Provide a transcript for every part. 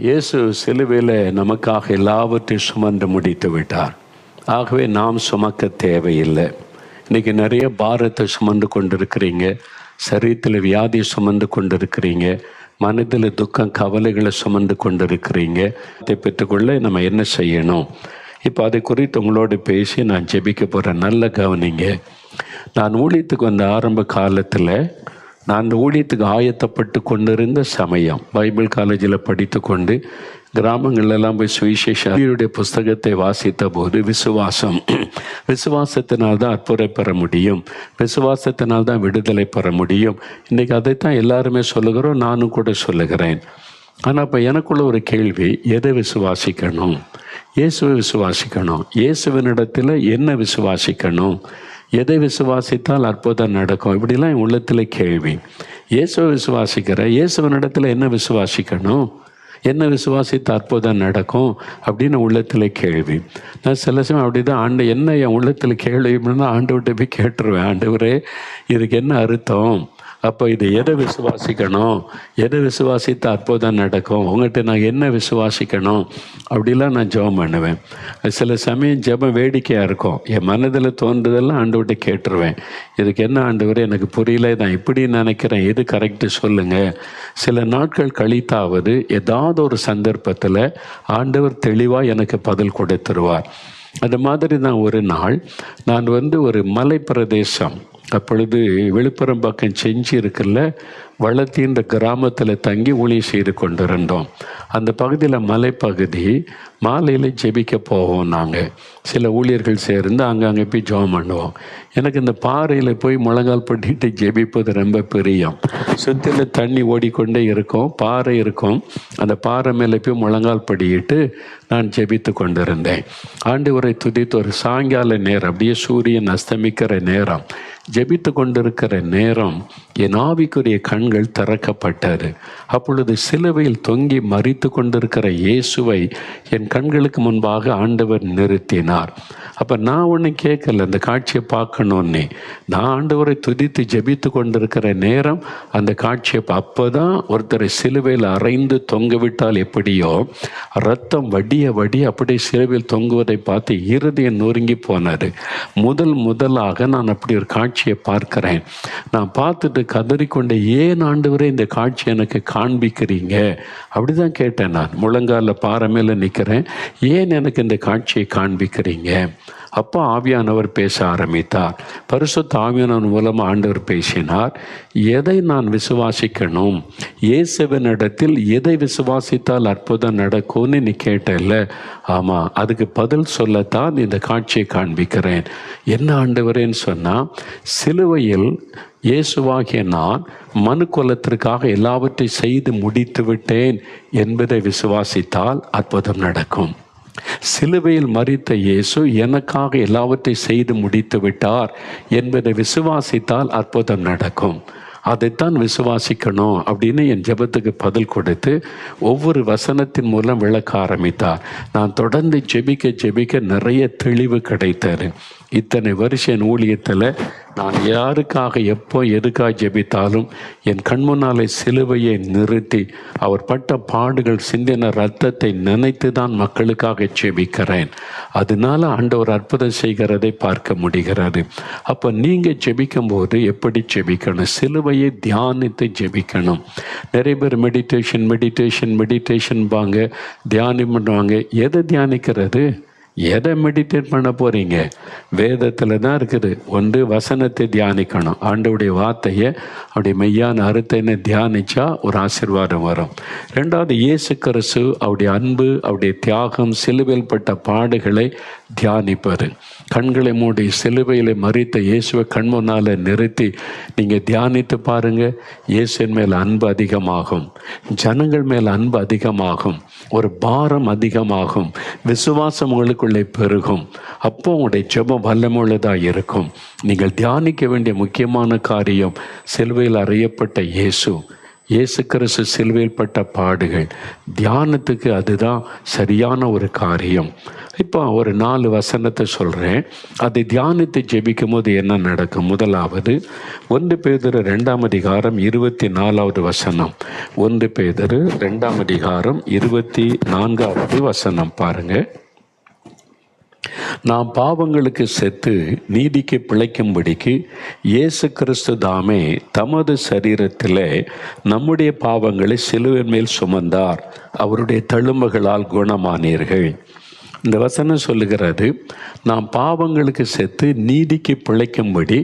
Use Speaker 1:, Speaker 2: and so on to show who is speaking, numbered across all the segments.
Speaker 1: இயேசு சிலுவையில் நமக்காக எல்லாவற்றையும் சுமந்து முடித்து விட்டார். ஆகவே நாம் சுமக்க தேவையில்லை. இன்றைக்கி நிறைய பாரத்தை சுமந்து கொண்டிருக்கிறீங்க, சரீரத்தில் வியாதியை சுமந்து கொண்டிருக்கிறீங்க, மனதில் துக்கம் கவலைகளை சுமந்து கொண்டிருக்கிறீங்க. அதை பெற்றுக்கொள்ள நம்ம என்ன செய்யணும்? இப்போ அதை குறித்து உங்களோடு பேசி நான் ஜெபிக்க போகிறேன். நல்ல கவனிங்க. நான் ஊழியத்துக்கு வந்த ஆரம்ப காலத்தில் நான் அந்த ஊழியத்துக்கு ஆயத்தப்பட்டு கொண்டிருந்த சமயம், பைபிள் காலேஜில் படித்து கொண்டு கிராமங்கள்லாம் போய் சுவிசேஷருடைய புஸ்தகத்தை வாசித்த போது விசுவாசத்தினால்தான் அற்புதம் பெற முடியும், விசுவாசத்தினால்தான் விடுதலை பெற முடியும். இன்றைக்கி அதைத்தான் எல்லாருமே சொல்லுகிறோம், நானும் கூட சொல்லுகிறேன். ஆனால் இப்போ எனக்குள்ள ஒரு கேள்வி, எதை விசுவாசிக்கணும்? இயேசுவை விசுவாசிக்கணும். இயேசுவினிடத்தில் என்ன விசுவாசிக்கணும்? எதை விசுவாசித்தால் அற்புதம் நடக்கும்? இப்படிலாம் என் உள்ளத்தில் கேள்வி. இயேசுவை விசுவாசிக்கிறேன், இயேசுவனிடத்தில் என்ன விசுவாசிக்கணும்? என்ன விசுவாசித்து அற்புதம் நடக்கும் அப்படின்னு உள்ளத்தில் கேள்வி. நான் சில சமயம் அப்படி தான் என்ன என் உள்ளத்தில் கேள்வி அப்படின்னா ஆண்டவர்கிட்ட போய் கேட்டுருவேன், ஆண்டவரே இதுக்கு என்ன அர்த்தம்? அப்போ இது எதை விசுவாசிக்கணும்? எதை விசுவாசித்து அற்புதம் நடக்கும்? உங்கள்கிட்ட நான் என்ன விசுவாசிக்கணும்? அப்படிலாம் நான் ஜெபம் பண்ணுவேன். சில சமயம் ஜெபம் வேடிக்கையாக இருக்கும். என் மனதில் தோன்றதெல்லாம் ஆண்டவர்கிட்ட கேட்டுருவேன். இதுக்கு என்ன ஆண்டவரே எனக்கு புரியல, நான் இப்படி நினைக்கிறேன், எது கரெக்டு சொல்லுங்கள். சில நாட்கள் கழித்தாவது ஏதாவது ஒரு சந்தர்ப்பத்தில் ஆண்டவர் தெளிவாக எனக்கு பதில் கொடுத்துருவார். அந்த மாதிரி தான் ஒரு நாள் நான் ஒரு மலை பிரதேசம், அப்பொழுது விழுப்புரம் பக்கம் செஞ்சு இருக்குல்ல, வளர்த்தின்ற கிராமத்தில் தங்கி ஊழியம் செய்து கொண்டிருந்தோம். அந்த பகுதியில் மலைப்பகுதி, மாலையில் ஜெபிக்க போவோம். நாங்கள் சில ஊழியர்கள் சேர்ந்து அங்கங்கே போய் ஜெபம் பண்ணுவோம். எனக்கு இந்த பாறையில் போய் முழங்கால் பண்ணிட்டு ஜெபிப்பது ரொம்ப பிரியம். சுற்றில தண்ணி ஓடிக்கொண்டே இருக்கும், பாறை இருக்கும். அந்த பாறை மேலே போய் முழங்கால் படியிட்டு நான் ஜெபித்து கொண்டிருந்தேன். ஆண்டவரை துதித்து ஒரு சாயங்கால நேரம், அப்படியே சூரியன் அஸ்தமிக்கிற நேரம், ஜெபித்து கொண்டிருக்கிற நேரம் என் ஆவிக்குரிய கண்கள் திறக்கப்பட்டது. அப்பொழுது சிலுவையில் தொங்கி மரித்து கொண்டிருக்கிற இயேசுவை என் கண்களுக்கு முன்பாக ஆண்டவர் நிறுத்தினார். அப்போ நான் ஒன்றும் கேட்கல, அந்த காட்சியை பார்க்கணுன்னே. நான் ஆண்டவரை துதித்து ஜெபித்து கொண்டிருக்கிற நேரம் அந்த காட்சியை அப்போ தான் ஒருத்தரை சிலுவையில் அறைந்து தொங்க விட்டால் எப்படியோ ரத்தம் வடிய வடிய அப்படியே சிலுவையில் தொங்குவதை பார்த்து இருதயம் நொறுங்கி போனார். முதலாக நான் அப்படி ஒரு காட்சியை பார்க்கிறேன். நான் பார்த்துட்டு கதறிக்கொண்டே, ஏன் ஆண்டவரே இந்த காட்சி எனக்கு காண்பிக்கிறீங்க? அப்படி தான் கேட்டேன். நான் முழங்கால பாறை மேலே நிற்கிறேன், ஏன் எனக்கு இந்த காட்சியை காண்பிக்கிறீங்க? அப்போ ஆவியானவர் பேச ஆரம்பித்தார். பரிசுத்த ஆவியானவர் மூலமாக ஆண்டவர் பேசினார். எதை நான் விசுவாசிக்கணும்? இயேசுவினிடத்தில் எதை விசுவாசித்தால் அற்புதம் நடக்கும்னு நீ கேட்டல? ஆமாம், அதுக்கு பதில் சொல்லத்தான் இந்த காட்சியை காண்பிக்கிறேன். என்ன ஆண்டவரேன்னு சொன்னால், சிலுவையில் இயேசுவாகிய நான் மனு குலத்திற்காக எல்லாவற்றையும் செய்து முடித்து விட்டேன் என்பதை விசுவாசித்தால் அற்புதம் நடக்கும். சிலுவையில் மரித்த இயேசு எனக்காக எல்லாவற்றையும் செய்து முடித்து விட்டார் என்பதை விசுவாசித்தால் அற்புதம் நடக்கும். அதைத்தான் விசுவாசிக்கணும் அப்படின்னு என் ஜெபத்துக்கு பதில் கொடுத்து ஒவ்வொரு வசனத்தின் மூலம் விளக்க ஆரம்பித்தார். நான் தொடர்ந்து ஜெபிக்க நிறைய தெளிவு கிடைத்தாரு. இத்தனை வருஷம் என் ஊழியத்தில் நான் யாருக்காக எப்போ எதுக்காக ஜெபித்தாலும் என் கண்முன்னாலே சிலுவையை நிறுத்தி அவர் பட்ட பாடுகள் சிந்தின ரத்தத்தை நினைத்து தான் மக்களுக்காக ஜெபிக்கிறேன். அதனால ஆண்டவர் அற்புதம் செய்கிறதை பார்க்க முடிகிறது. அப்போ நீங்கள் ஜெபிக்கும் போது எப்படி ஜெபிக்கணும்? சிலுவையை தியானித்து ஜெபிக்கணும். நிறைய பேர் மெடிடேஷன் பாங்க, தியானம் பண்ணுவாங்க. எதை தியானிக்கிறது? எதை மெடிடேட் பண்ண போகிறீங்க? வேதத்தில் தான் இருக்குது. ஒன்று வசனத்தை தியானிக்கணும், ஆண்டவருடைய வார்த்தையை அப்படி மெய்யான அர்த்தத்தை தியானித்தா ஒரு ஆசீர்வாதம் வரும். ரெண்டாவது, இயேசு கிறிஸ்து அவருடைய அன்பு, அவருடைய தியாகம், சிலுவையில் பட்ட பாடுகளை தியானிப்பது. கண்களை மூடி சிலுவையில் மரித்த இயேசுவை கண் முன்னால் நிறுத்தி நீங்கள் தியானித்து பாருங்கள். இயேசுவின் மேல் அன்பு அதிகமாகும், ஜனங்கள் மேல் அன்பு அதிகமாகும், ஒரு பாரம் அதிகமாகும், விசுவாசம் உங்களுக்குள்ளே பெருகும். அப்போ உங்களுடைய ஜெபம் வல்லமுள்ளதாக இருக்கும். நீங்கள் தியானிக்க வேண்டிய முக்கியமான காரியம் சிலுவையில் அறையப்பட்ட இயேசு. இயேசு கிறிஸ்து சிலுவையில் பட்ட பாடுகள், தியானத்துக்கு அதுதான் சரியான ஒரு காரியம். இப்போ ஒரு 4 வசனத்தை சொல்கிறேன். அதை தியானித்து ஜெபிக்கும் போது என்ன நடக்கும்? முதலாவது 1 பேதுரு 2ஆம் அதிகாரம் 24வது வசனம். 1 பேதுரு 2ஆம் அதிகாரம் 24வது வசனம் பாருங்கள். நாம் பாவங்களுக்கு செத்து நீதிக்கு பிழைக்கும்படிக்கு இயேசு கிறிஸ்து தாமே தமது சரீரத்தில் நம்முடைய பாவங்களை சிலுவையின் மேல் சுமந்தார், அவருடைய தழும்புகளால் குணமானீர்கள். இந்த வசனம் சொல்லுகிறது, நாம் பாவங்களுக்கு செத்து நீதிக்கு பிழைக்கும்படி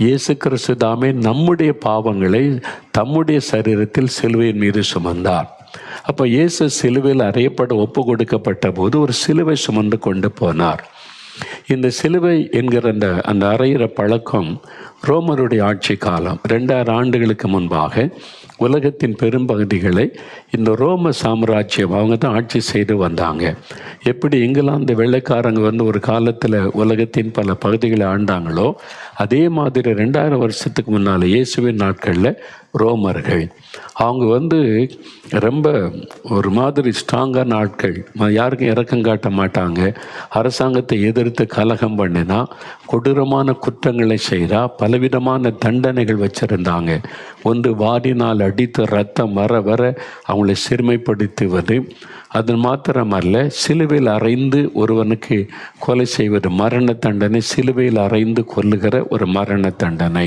Speaker 1: இயேசு கிறிஸ்து தாமே நம்முடைய பாவங்களை தம்முடைய சரீரத்தில் சிலுவையின் மீது சுமந்தார். அப்போ இயேசு சிலுவையில் அறையப்பட ஒப்பு கொடுக்கப்பட்ட போது ஒரு சிலுவை சுமந்து கொண்டு போனார். இந்த சிலுவை என்கிற அந்த அறையிற பழக்கம் ரோமருடைய ஆட்சி காலம் 2000 ஆண்டுகளுக்கு முன்பாக உலகத்தின் பெரும்பகுதிகளை இந்த ரோம சாம்ராஜ்யம் அவங்க தான் ஆட்சி செய்து வந்தாங்க. எப்படி இங்கிலாந்து வெள்ளைக்காரங்க ஒரு காலத்தில் உலகத்தின் பல பகுதிகளை ஆண்டாங்களோ, அதே மாதிரி 2000 வருஷத்துக்கு முன்னால் இயேசுவின் நாட்களில் ரோமர்கள் அவங்க ரொம்ப ஒரு மாதிரி ஸ்ட்ராங்கான ஆட்கள். யாருக்கும் இறக்கம் காட்ட மாட்டாங்க. அரசாங்கத்தை எதிர்த்து கலகம் பண்ணினா, கொடூரமான குற்றங்களை செய்தால் பலவிதமான தண்டனைகள் வச்சுருந்தாங்க. வாரினால் அடித்து ரத்தம் வர அவங்களை சிறுமைப்படுத்துவது, அது மாத்திரமல்ல சிலுவையில் அறைந்து ஒருவனுக்கு கொலை செய்வது மரண தண்டனை, சிலுவையில் அறைந்து கொல்லுகிற ஒரு மரண தண்டனை.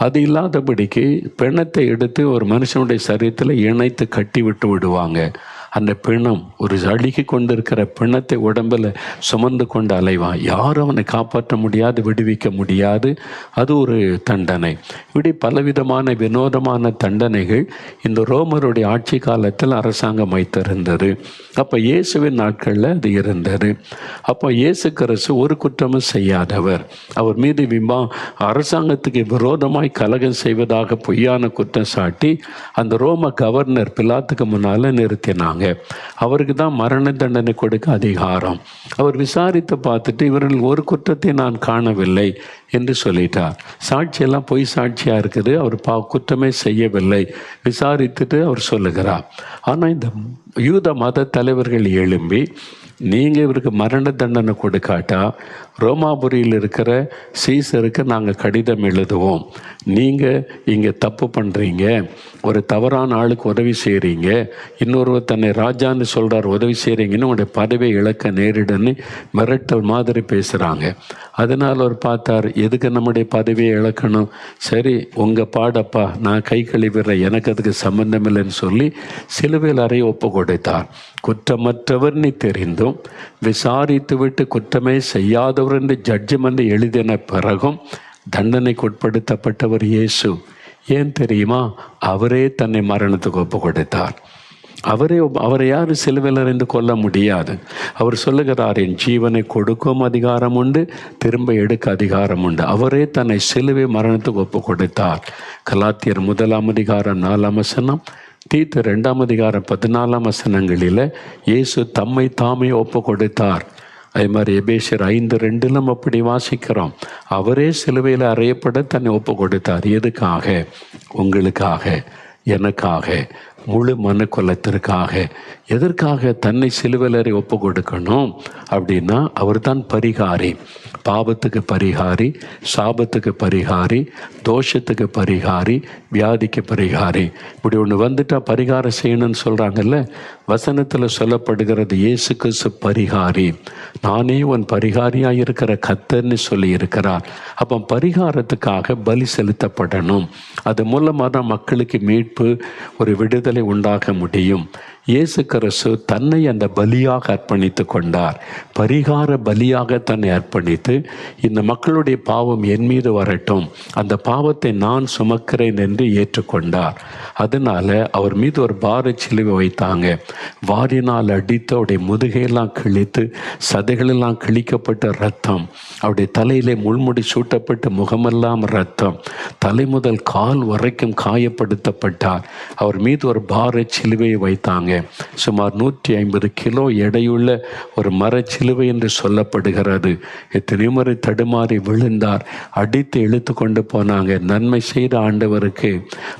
Speaker 1: அது இல்லாதபடிக்கு பிணத்தை எடுத்து ஒரு மனுஷனுடைய சரீரத்தில் இணைத்து கட்டி விட்டு விடுவாங்க. அந்த பிணம் ஒரு அழுகி கொண்டிருக்கிற பிணத்தை உடம்பில் சுமந்து கொண்டு அலைவான். யாரும் அவனை காப்பாற்ற முடியாது, விடுவிக்க முடியாது. அது ஒரு தண்டனை. இப்படி பலவிதமான வினோதமான தண்டனைகள் இந்த ரோமருடைய ஆட்சி காலத்தில் அரசாங்கம் வைத்திருந்தது. அப்போ இயேசுவின் நாட்களில் அது இருந்தது. அப்போ இயேசு கிறிஸ்து ஒரு குற்றமும் செய்யாதவர். அவர் மீது அரசாங்கத்துக்கு விரோதமாய் கலகம் செய்வதாக பொய்யான குற்றம் சாட்டி அந்த ரோம கவர்னர் பிலாத்துக்கு முன்னால் நிறுத்தினாங்க. அவருக்கு தான் மரண தண்டனை கொடுக்க அதிகாரம். அவர் விசாரித்து பார்த்துட்டு இவர்கள் ஒரு குற்றத்தை நான் காணவில்லை என்று சொல்லிட்டார். சாட்சியெல்லாம் பொய் சாட்சியாக இருக்குது, அவர் குற்றமே செய்யவில்லை விசாரித்துட்டு அவர் சொல்லுகிறார். ஆனால் இந்த யூத மத தலைவர்கள் எழும்பி, நீங்கள் இவருக்கு மரண தண்டனை கொடுக்காட்டா ரோமாபுரியில் இருக்கிற சீசருக்கு நாங்கள் கடிதம் எழுதுவோம், நீங்கள் இங்கே தப்பு பண்ணுறீங்க, ஒரு தவறான ஆளுக்கு உதவி செய்கிறீங்க, இன்னொருவர் தன்னை ராஜான்னு சொல்கிறார் உதவி செய்கிறீங்கன்னு உங்களுடைய பதவியை இழக்க நேரிடுன்னு மிரட்டல் மாதிரி பேசுகிறாங்க. அதனால் அவர் பார்த்தார், எதுக்கு நம்முடைய பதவியை இழக்கணும், சரி உங்கள் பாடப்பா, நான் கை கழுவிடுறேன், எனக்கு அதுக்கு சம்பந்தம் இல்லைன்னு சொல்லி சிலுவையில் அறைய ஒப்பு கொடுத்தார். குற்றமற்றவர் நீ தெரிந்தும் விசாரித்து விட்டு குற்றமே செய்யாதவர் என்று ஜட்ஜ்மெண்ட் எழுதின பிறகும் தண்டனைக்கு உட்படுத்தப்பட்டவர் இயேசு. ஏன் தெரியுமா? அவரே தன்னை மரணத்துக்கு ஒப்பு கொடுத்தார். அவரை யாரும் சிலுவையில் அறைந்து கொல்ல முடியாது. அவர் சொல்லுகிறார், என் ஜீவனை கொடுக்கும் அதிகாரம் உண்டு, திரும்ப எடுக்க அதிகாரம் உண்டு. அவரே தன்னை சிலுவை மரணத்துக்கு ஒப்பு கொடுத்தார். கலாத்தியர் 1ஆம் அதிகாரம் 4ஆம் வசனம், தீத்து 2ஆம் அதிகாரம் 14ஆம் வசனங்களில் இயேசு தம்மை தாமே ஒப்பு கொடுத்தார். அதே மாதிரி எபேசியர் 5:2 அப்படி வாசிக்கிறோம். அவரே சிலுவையில் அறையப்பட தன்னை ஒப்பு கொடுத்தார். எதுக்காக? உங்களுக்காக, எனக்காக, முழு மனுக்குலத்திற்காக. எதற்காக தன்னை சிலுவையில் ஒப்பு கொடுக்கணும் அப்படின்னா, அவர் தான் பரிகாரி. பாவத்துக்கு பரிகாரி, சாபத்துக்கு பரிகாரி, தோஷத்துக்கு பரிகாரி, வியாதிக்கு பரிகாரி. இப்படி ஒன்று வந்துட்டால் பரிகாரம் செய்யணும்னு சொல்கிறாங்கல்ல, வசனத்தில் சொல்லப்படுகிறது இயேசு கிறிஸ்து பரிகாரி. நானே உன் பரிகாரியாக இருக்கிற கர்த்தர்னு சொல்லி இருக்கிறார். அப்போ பரிகாரத்துக்காக பலி செலுத்தப்படணும். அது மூலமாக தான் மக்களுக்கு மீட்பு, ஒரு விடுதலை உண்டாக முடியும். இயேசு கிறிஸ்து தன்னை அந்த பலியாக அர்ப்பணித்து கொண்டார். பரிகார பலியாக தன்னை அர்ப்பணித்து, இந்த மக்களுடைய பாவம் என் மீது வரட்டும், அந்த பாவத்தை நான் சுமக்கிறேன் என்று ஏற்றுக்கொண்டார். அதனால அவர் மீது ஒரு பார சிலுவை வைத்தாங்க. வாரினால் அடித்து அவருடைய முதுகையெல்லாம் கிழித்து சதைகளெல்லாம் கிழிக்கப்பட்ட ரத்தம், அவருடைய தலையிலே முள்முடி சூட்டப்பட்டு முகமெல்லாம் ரத்தம், தலை முதல் கால் வரைக்கும் காயப்படுத்தப்பட்டார். அவர் மீது ஒரு பார சிலுவையை வைத்தாங்க. சுமார் 150 கிலோ எடையுள்ள ஒரு மரச்சிலுவை என்று சொல்லப்படுகிறது. எத்தனை முறை தடுமாறி விழுந்தார். அடித்து இழுத்து கொண்டு போனாங்க. நன்மை செய்த ஆண்டவருக்கு,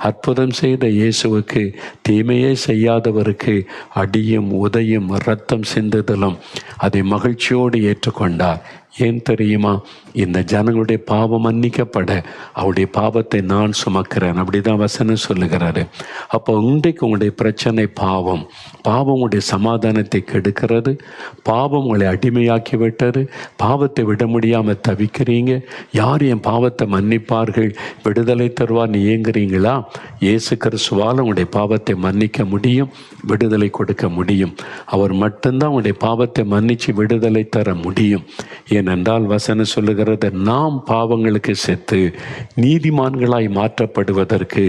Speaker 1: அற்புதம் செய்த இயேசுவுக்கு, தீமையே செய்யாதவருக்கு அடியும் உதையும் இரத்தம் சிந்துதலும் அதை மகிழ்ச்சியோடு ஏற்றுக்கொண்டார். ஏன் தெரியுமா? இந்த ஜனங்களுடைய பாவம் மன்னிக்கப்பட அவருடைய பாவத்தை நான் சுமக்கிறேன். அப்படிதான் வசனம் சொல்லுகிறாரு. அப்போ இன்றைக்கு உங்களுடைய பிரச்சனை பாவம். பாவம் உங்களுடைய சமாதானத்தை கெடுக்கிறது. பாவம் உங்களை அடிமையாக்கி விட்டது. பாவத்தை விட முடியாமல் தவிக்கிறீங்க. யார் என் பாவத்தை மன்னிப்பார்கள், விடுதலை தருவார்னு ஏங்குறீங்களா? இயேசு கிறிஸ்துவால் உங்களுடைய பாவத்தை மன்னிக்க முடியும், விடுதலை கொடுக்க முடியும். அவர் மட்டும்தான் உங்களுடைய பாவத்தை மன்னித்து விடுதலை தர முடியும். ஏனென்றால் வசனம் சொல்லுகிறது, நாம் பாவங்களுக்கு செத்து நீதிமான்களாய் மாற்றப்படுவதற்கு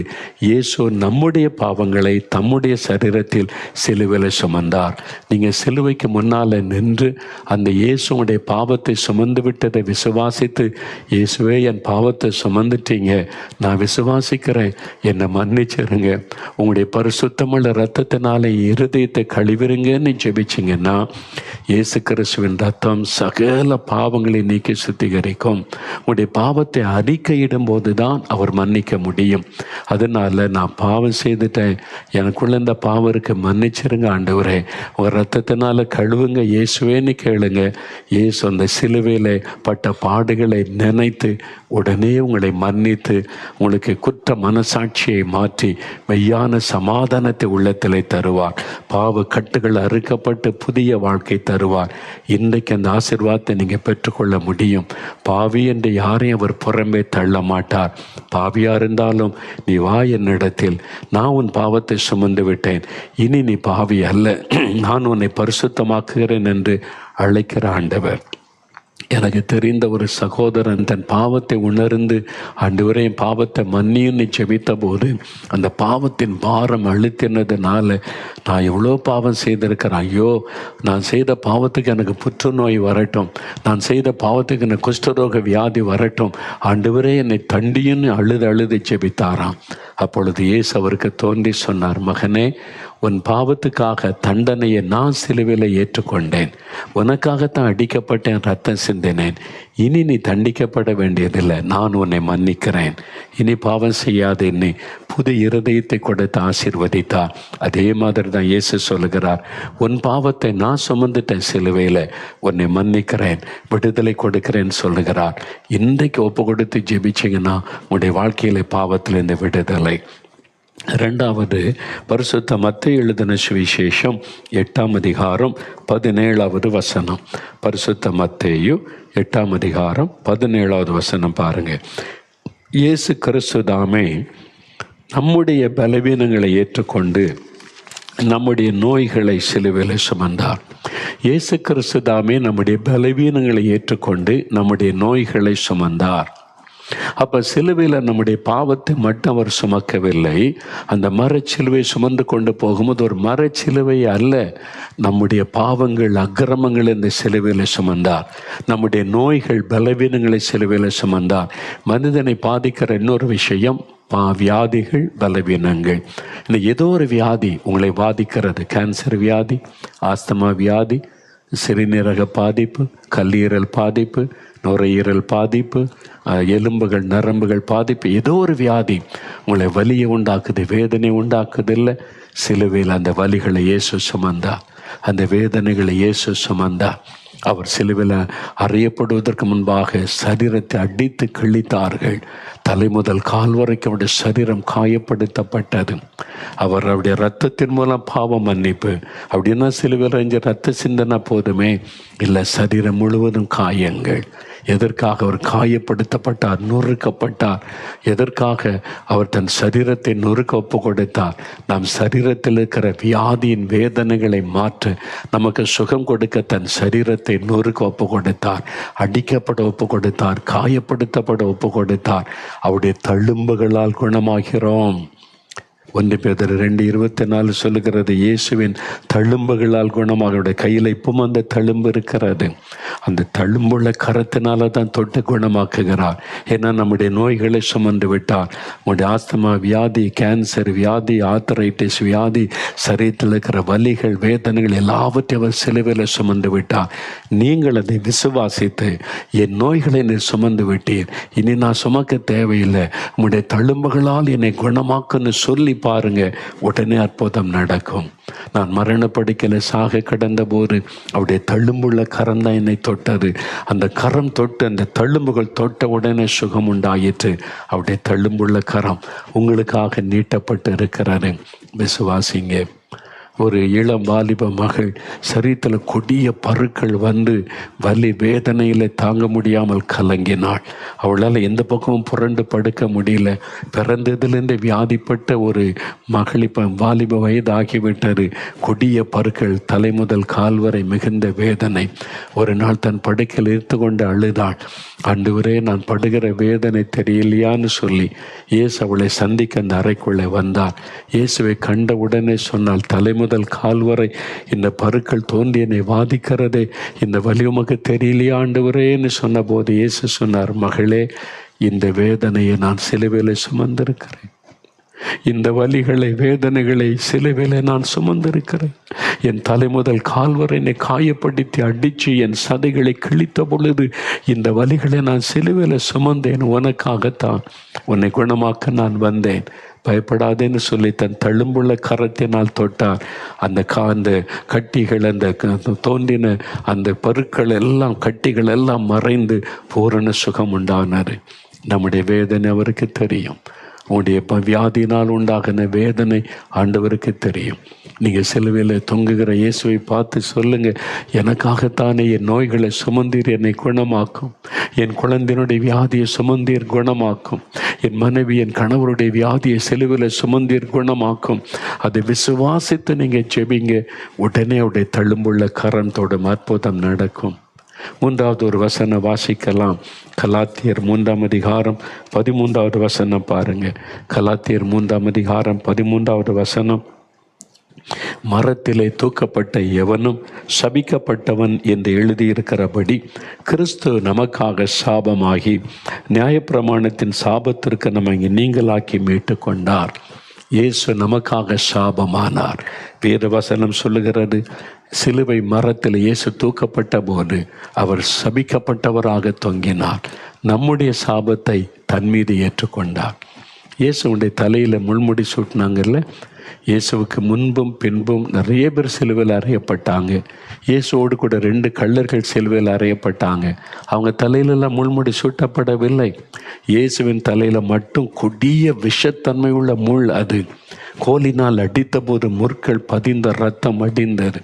Speaker 1: இயேசு நம்முடைய பாவங்களை தம்முடைய சரீரத்தில் சிலுவையில் சுமந்தார். நீங்கள் சிலுவைக்கு முன்னால் நின்று அந்த இயேசுடைய பாவத்தை சுமந்து விட்டதை விசுவாசித்து, இயேசுவே என் பாவத்தை சுமந்துட்டீங்க, நான் விசுவாசிக்கிறேன், என்னை மன்னிச்சிருங்க, உங்களுடைய பரிசுத்தமுள்ள இரத்தத்தினால இருதயத்தை கழுவிருங்கன்னு ஜெபிச்சிங்கன்னா இயேசு கிறிஸ்துவின் ரத்தம் சகல பாவங்களை நீக்கி சுத்திகரிக்கும். உங்களுடைய பாவத்தை அறிக்கையிடும் போது தான் அவர் மன்னிக்க முடியும். அதனால நான் பாவம் செய்துட்டேன், எனக்குள்ள இந்த பாவம் இருக்கு, மன்னிச்சிருங்க ஆண்டவரே, உங்கள் ரத்தத்தினால கழுவுங்க இயேசுவேன்னு கேளுங்க. இயேசு அந்த சிலுவையில் பட்ட பாடுகளை நினைத்து உடனே உங்களை மன்னித்து உங்களுக்கு குற்ற மனசாட்சியை மாற்றி மெய்யான சமாதானத்தை உள்ளத்திலே தருவார். பாவ கட்டுகள் அறுக்கப்பட்டு புதிய வாழ்க்கை தருவார். இன்றைக்கு அந்த ஆசீர்வாதத்தை நீங்கள் பெற்றுக்கொள்ள முடியும். பாவி என்று யாரையும் அவர் புறம்பே தள்ள மாட்டார். பாவியாக இருந்தாலும் நீ வா என்னிடத்தில், நான் உன் பாவத்தை சுமந்து விட்டேன், இனி நீ பாவி அல்ல, நான் உன்னை பரிசுத்தமாக்குகிறேன் என்று அழைக்கிற ஆண்டவர். எனக்கு தெரிந்த ஒரு சகோதரன் தன் பாவத்தை உணர்ந்து ஆண்டவரே என் பாவத்தை மன்னியுன்னு ஜெபித்த போது அந்த பாவத்தின் பாரம் அழுத்தினதுனால நான் எவ்வளோ பாவம் செய்திருக்கிறேன், ஐயோ நான் செய்த பாவத்துக்கு எனக்கு புற்றுநோய் வரட்டும், நான் செய்த பாவத்துக்கு எனக்கு குஷ்டரோக வியாதி வரட்டும், ஆண்டவரே என்னை தண்டியுன்னு அழுது ஜெபித்தாராம். அப்பொழுது இயேசு அவருக்கு தோன்றி சொன்னார், மகனே, உன் பாவத்துக்காக தண்டனையை நான் சிலுவையில் ஏற்றுக்கொண்டேன், உனக்காகத்தான் அடிக்கப்பட்டேன், ரத்தம் சிந்தினேன், இனி நீ தண்டிக்கப்பட வேண்டியதில்லை, நான் உன்னை மன்னிக்கிறேன், இனி பாவம் செய்யாது என்னை புது இருதயத்தை கொடுத்து ஆசீர்வதித்தார். அதே மாதிரி தான் இயேசு சொல்லுகிறார், உன் பாவத்தை நான் சுமந்துட்டேன் சிலுவையில், உன்னை மன்னிக்கிறேன், விடுதலை கொடுக்கிறேன்னு சொல்லுகிறார். இன்றைக்கு ஒப்பு கொடுத்து ஜெபிச்சிங்கன்னா உங்களுடைய வாழ்க்கையில் பாவத்திலிருந்து விடுதலை. இரண்டாவது, பரிசுத்த மத்தேயு எழுதின சுவிசேஷம் 8ஆம் அதிகாரம் 17வது வசனம். பரிசுத்த மத்தேயு 8ஆம் அதிகாரம் 17வது வசனம் பாருங்க. இயேசு கிறிஸ்து தாமே நம்முடைய பலவீனங்களை ஏற்றுக்கொண்டு நம்முடைய நோய்களை சிலுவையில் சுமந்தார். இயேசு கிறிஸ்து தாமே நம்முடைய பலவீனங்களை ஏற்றுக்கொண்டு நம்முடைய நோய்களை சுமந்தார். அப்போ சிலுவையில் நம்முடைய பாவத்தை மட்டும் அவர் சுமக்கவில்லை. அந்த மரச்சிலுவை சுமந்து கொண்டு போகும்போது ஒரு மரச்சிலுவை அல்ல, நம்முடைய பாவங்கள் அக்கிரமங்கள் இந்த சிலுவையில் சுமந்தார். நம்முடைய நோய்கள் பலவீனங்களை சிலுவையில் சுமந்தார். மனிதனை பாதிக்கிற இன்னொரு விஷயம் வியாதிகள், பலவீனங்கள். இந்த ஏதோ ஒரு வியாதி உங்களை பாதிக்கிறது. கேன்சர் வியாதி, ஆஸ்துமா வியாதி, சிறுநீரக பாதிப்பு, கல்லீரல் பாதிப்பு, நுரையீரல் பாதிப்பு, எலும்புகள் நரம்புகள் பாதிப்பு, ஏதோ ஒரு வியாதி உங்களை வலியை உண்டாக்குது, வேதனை உண்டாக்குது. இல்லை, சிலுவையில் அந்த வலிகளை இயேசு சுமந்தார், அந்த வேதனைகளை இயேசு சுமந்தார். அவர் சிலுவையில் அறியப்படுவதற்கு முன்பாக சரீரத்தை அடித்து கிழித்தார்கள். தலை முதல் கால் வரைக்கும் அவருடைய சரீரம் காயப்படுத்தப்பட்டது. அவருடைய இரத்தத்தின் மூலம் பாவ மன்னிப்பு. அப்படின்னா சிலுவையில் இருந்து ரத்த சிந்தனை போதுமே இல்லை, சரீரம் முழுவதும் காயங்கள். எதற்காக அவர் காயப்படுத்தப்பட்டார், நொறுக்கப்பட்டார்? எதற்காக அவர் தன் சரீரத்தை நொறுக்க ஒப்பு கொடுத்தார்? நம் சரீரத்தில் இருக்கிற வியாதியின் வேதனைகளை மாற்ற, நமக்கு சுகம் கொடுக்க தன் சரீரத்தை நொறுக்க ஒப்பு கொடுத்தார், அடிக்கப்பட ஒப்பு கொடுத்தார், காயப்படுத்தப்பட ஒப்பு கொடுத்தார். அவருடைய தழும்புகளால் குணமாகிறோம். 1 பேதுரு 2:24 சொல்லுகிறது, இயேசுவின் தழும்புகளால் குணமாக. அவருடைய கையில் இப்பவும் அந்த தழும்பு இருக்கிறது. அந்த தழும்புள்ள கரத்தினால தான் தொட்டு குணமாக்குகிறார். ஏன்னா நம்முடைய நோய்களை சுமந்து விட்டார். உங்களுடைய ஆஸ்துமா வியாதி, கேன்சர் வியாதி, ஆர்த்தரைட்டிஸ் வியாதி, சரீரத்தில் இருக்கிற வலிகள், வேதனைகள் எல்லாவற்றையும் அவர் சிலுவையில் சுமந்து விட்டார். நீங்கள் அதை விசுவாசித்து, என் நோய்களை நீ சுமந்து விட்டீர், இனி நான் சுமக்க தேவையில்லை, உங்களுடைய தழும்புகளால் என்னை குணமாக்குன்னு சொல்லி பாருங்க, உடனே அற்புதம் நடக்கும். நான் மரணப்படுக்கையில் சாக கடந்த போது அவருடைய தழும்புள்ள கரம் தான் என்னை தொட்டது. அந்த கரம் தொட்டு, அந்த தழும்புகள் தொட்ட உடனே சுகம் உண்டாயிற்று. அவருடைய தழும்புள்ள கரம் உங்களுக்காக நீட்டப்பட்டு இருக்கிறாரு. விசுவாசிங்க. ஒரு இளம் வாலிப மகள் சரீரத்தில் கொடிய பருக்கள் வந்து வலி வேதனையில் தாங்க முடியாமல் கலங்கினாள். அவளால் எந்த பக்கமும் புரண்டு படுக்க முடியல. பிறந்ததுலேருந்து வியாதிப்பட்ட ஒரு மகள் இப்போ வாலிப வயது ஆகிவிட்டது. கொடிய பருக்கள் தலை முதல் கால் வரை மிகுந்த வேதனை. ஒரு நாள் தன் படுக்கையில் இருந்து கொண்டு அழுதாள். ஆண்டவரே, நான் படுகிற வேதனை தெரியலையான்னு சொல்லி இயேசு அவளை சந்திக்க அந்த அறைக்குள்ளே வந்தார். இயேசுவை கண்ட உடனே சொன்னால், தலை முதல் கால் வரை இந்த பருக்கள் தோன்றி என்னை வாதிக்கிறதே, இந்த வலி உமக்கு தெரியலையா ஆண்டவரேன்னு சொன்ன போது இயேசு சொன்னார், மகளே, இந்த வேதனையை நான் சிலுவையில் சுமந்திருக்கிறேன். இந்த வலிகளை, வேதனைகளை சிலுவையில் நான் சுமந்திருக்கிறேன். என் தலை முதல் கால் வரை என்னை காயப்படுத்தி அடித்து என் சதைகளை கிழித்த பொழுது இந்த வலிகளை நான் சிலுவையில் சுமந்தேன். உனக்காகத்தான், உன்னை குணமாக்க நான் வந்தேன், பயப்படாதேன்னு சொல்லி தன் தழும்புள்ள கரத்தினால் தொட்டார். அந்த கட்டிகள், அந்த தோன்றின அந்த பருக்கள் எல்லாம், கட்டிகள் எல்லாம் மறைந்து பூரண சுகம் உண்டானார். நம்முடைய வேதனை அவருக்கு தெரியும். உங்களுடைய வியாதியினால் உண்டாகின வேதனை ஆண்டவருக்கு தெரியும். நீங்கள் சிலுவையில் தொங்குகிற இயேசுவை பார்த்து சொல்லுங்கள், எனக்காகத்தானே என் நோய்களை சுமந்தீர், என்னை குணமாக்கும். என் குழந்தையினுடைய வியாதியை சுமந்தீர், குணமாக்கும். என் மனைவி, என் கணவருடைய வியாதியை சிலுவையில் சுமந்தீர், குணமாக்கும். அதை விசுவாசித்து நீங்கள் ஜெபிங்க, உடனே அவருடைய தழும்புள்ள கரத்தோட அற்புதம் நடக்கும். 3வது ஒரு வசனம் வாசிக்கலாம். கலாத்தியர் 3ஆம் அதிகாரம் 13வது வசனம் பாருங்க. கலாத்தியர் 3ஆம் அதிகாரம் 13வது வசனம். மரத்திலே தூக்கப்பட்ட எவனும் சபிக்கப்பட்டவன் என்று எழுதியிருக்கிறபடி கிறிஸ்து நமக்காக சாபமாகி நியாயப்பிரமாணத்தின் சாபத்திற்கு நம்மை நீங்களாக்கி மீட்டு கொண்டார். இயேசு நமக்காக சாபமானார். வேறு வசனம் சொல்லுகிறது, சிலுவை மரத்தில் இயேசு தூக்கப்பட்ட போது அவர் சபிக்கப்பட்டவராக தொங்கினார். நம்முடைய சாபத்தை தன் மீது ஏற்றுக்கொண்டார். இயேசுடைய தலையில் முள்முடி சூட்டினாங்கல்ல, இயேசுவுக்கு முன்பும் பின்பும் நிறைய பேர் சிலுவையில் அறையப்பட்டாங்க. இயேசுவோடு கூட 2 கள்ளர்கள் சிலுவையில் அறையப்பட்டாங்க. அவங்க தலையிலெல்லாம் முள்முடி சூட்டப்படவில்லை. இயேசுவின் தலையில் மட்டும் கொடிய விஷத்தன்மை உள்ள முள். அது கோலினால் அடித்த போது முற்கள் பதிந்த ரத்தம் அடிந்தது.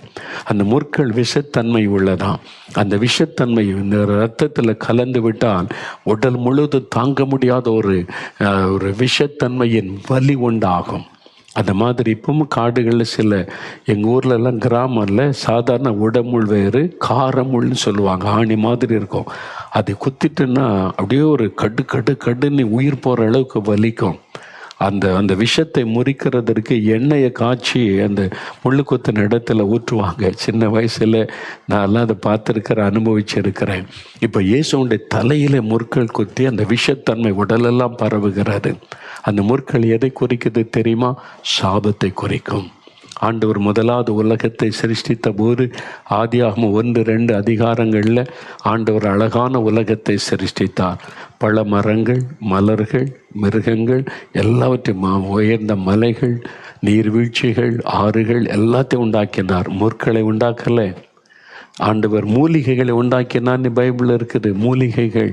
Speaker 1: அந்த முற்கள் விஷத்தன்மை உள்ளதாம். அந்த விஷத்தன்மை இந்த ரத்தத்தில் கலந்து விட்டால் உடல் முழுவதும் தாங்க முடியாத ஒரு விஷத்தன்மையின் வலி உண்டாகும். அந்த மாதிரி இப்பவும் காடுகளில் சில எங்கள் ஊர்லெல்லாம் கிராமத்தில் சாதாரண உடமுள் வேறு, காரமுள்னு சொல்லுவாங்க. ஆணி மாதிரி இருக்கும். அதை குத்திட்டுன்னா அப்படியே ஒரு கடுன்னு உயிர் போகிற அளவுக்கு வலிக்கும். அந்த விஷத்தை முறிக்கிறதுக்கு எண்ணெயை காய்ச்சி அந்த முள்ளு குத்தின இடத்துல ஊற்றுவாங்க. சின்ன வயசில் நான்லாம் அதை பார்த்துருக்கிறேன், அனுபவிச்சிருக்கிறேன். இப்போ இயேசுடைய தலையில் முற்கள் குத்தி அந்த விஷத்தன்மை உடலெல்லாம் பரவுகிறது. அந்த முற்கள் எதை குறிக்குது தெரியுமா? சாபத்தை குறிக்கும். ஆண்டவர் முதலாவது உலகத்தை சிருஷ்டித்த போது ஆதியாகமம் 1-2 அதிகாரங்களில் ஆண்டவர் அழகான உலகத்தை சிருஷ்டித்தார். பல மரங்கள், மலர்கள், மிருகங்கள் எல்லாவற்றையும், உயர்ந்த மலைகள், நீர்வீழ்ச்சிகள், ஆறுகள் எல்லாத்தையும் உண்டாக்கினார். முற்களை உண்டாக்கலை. ஆண்டவர் மூலிகைகளை உண்டாக்கினான்னு பைபிளில் இருக்குது. மூலிகைகள்,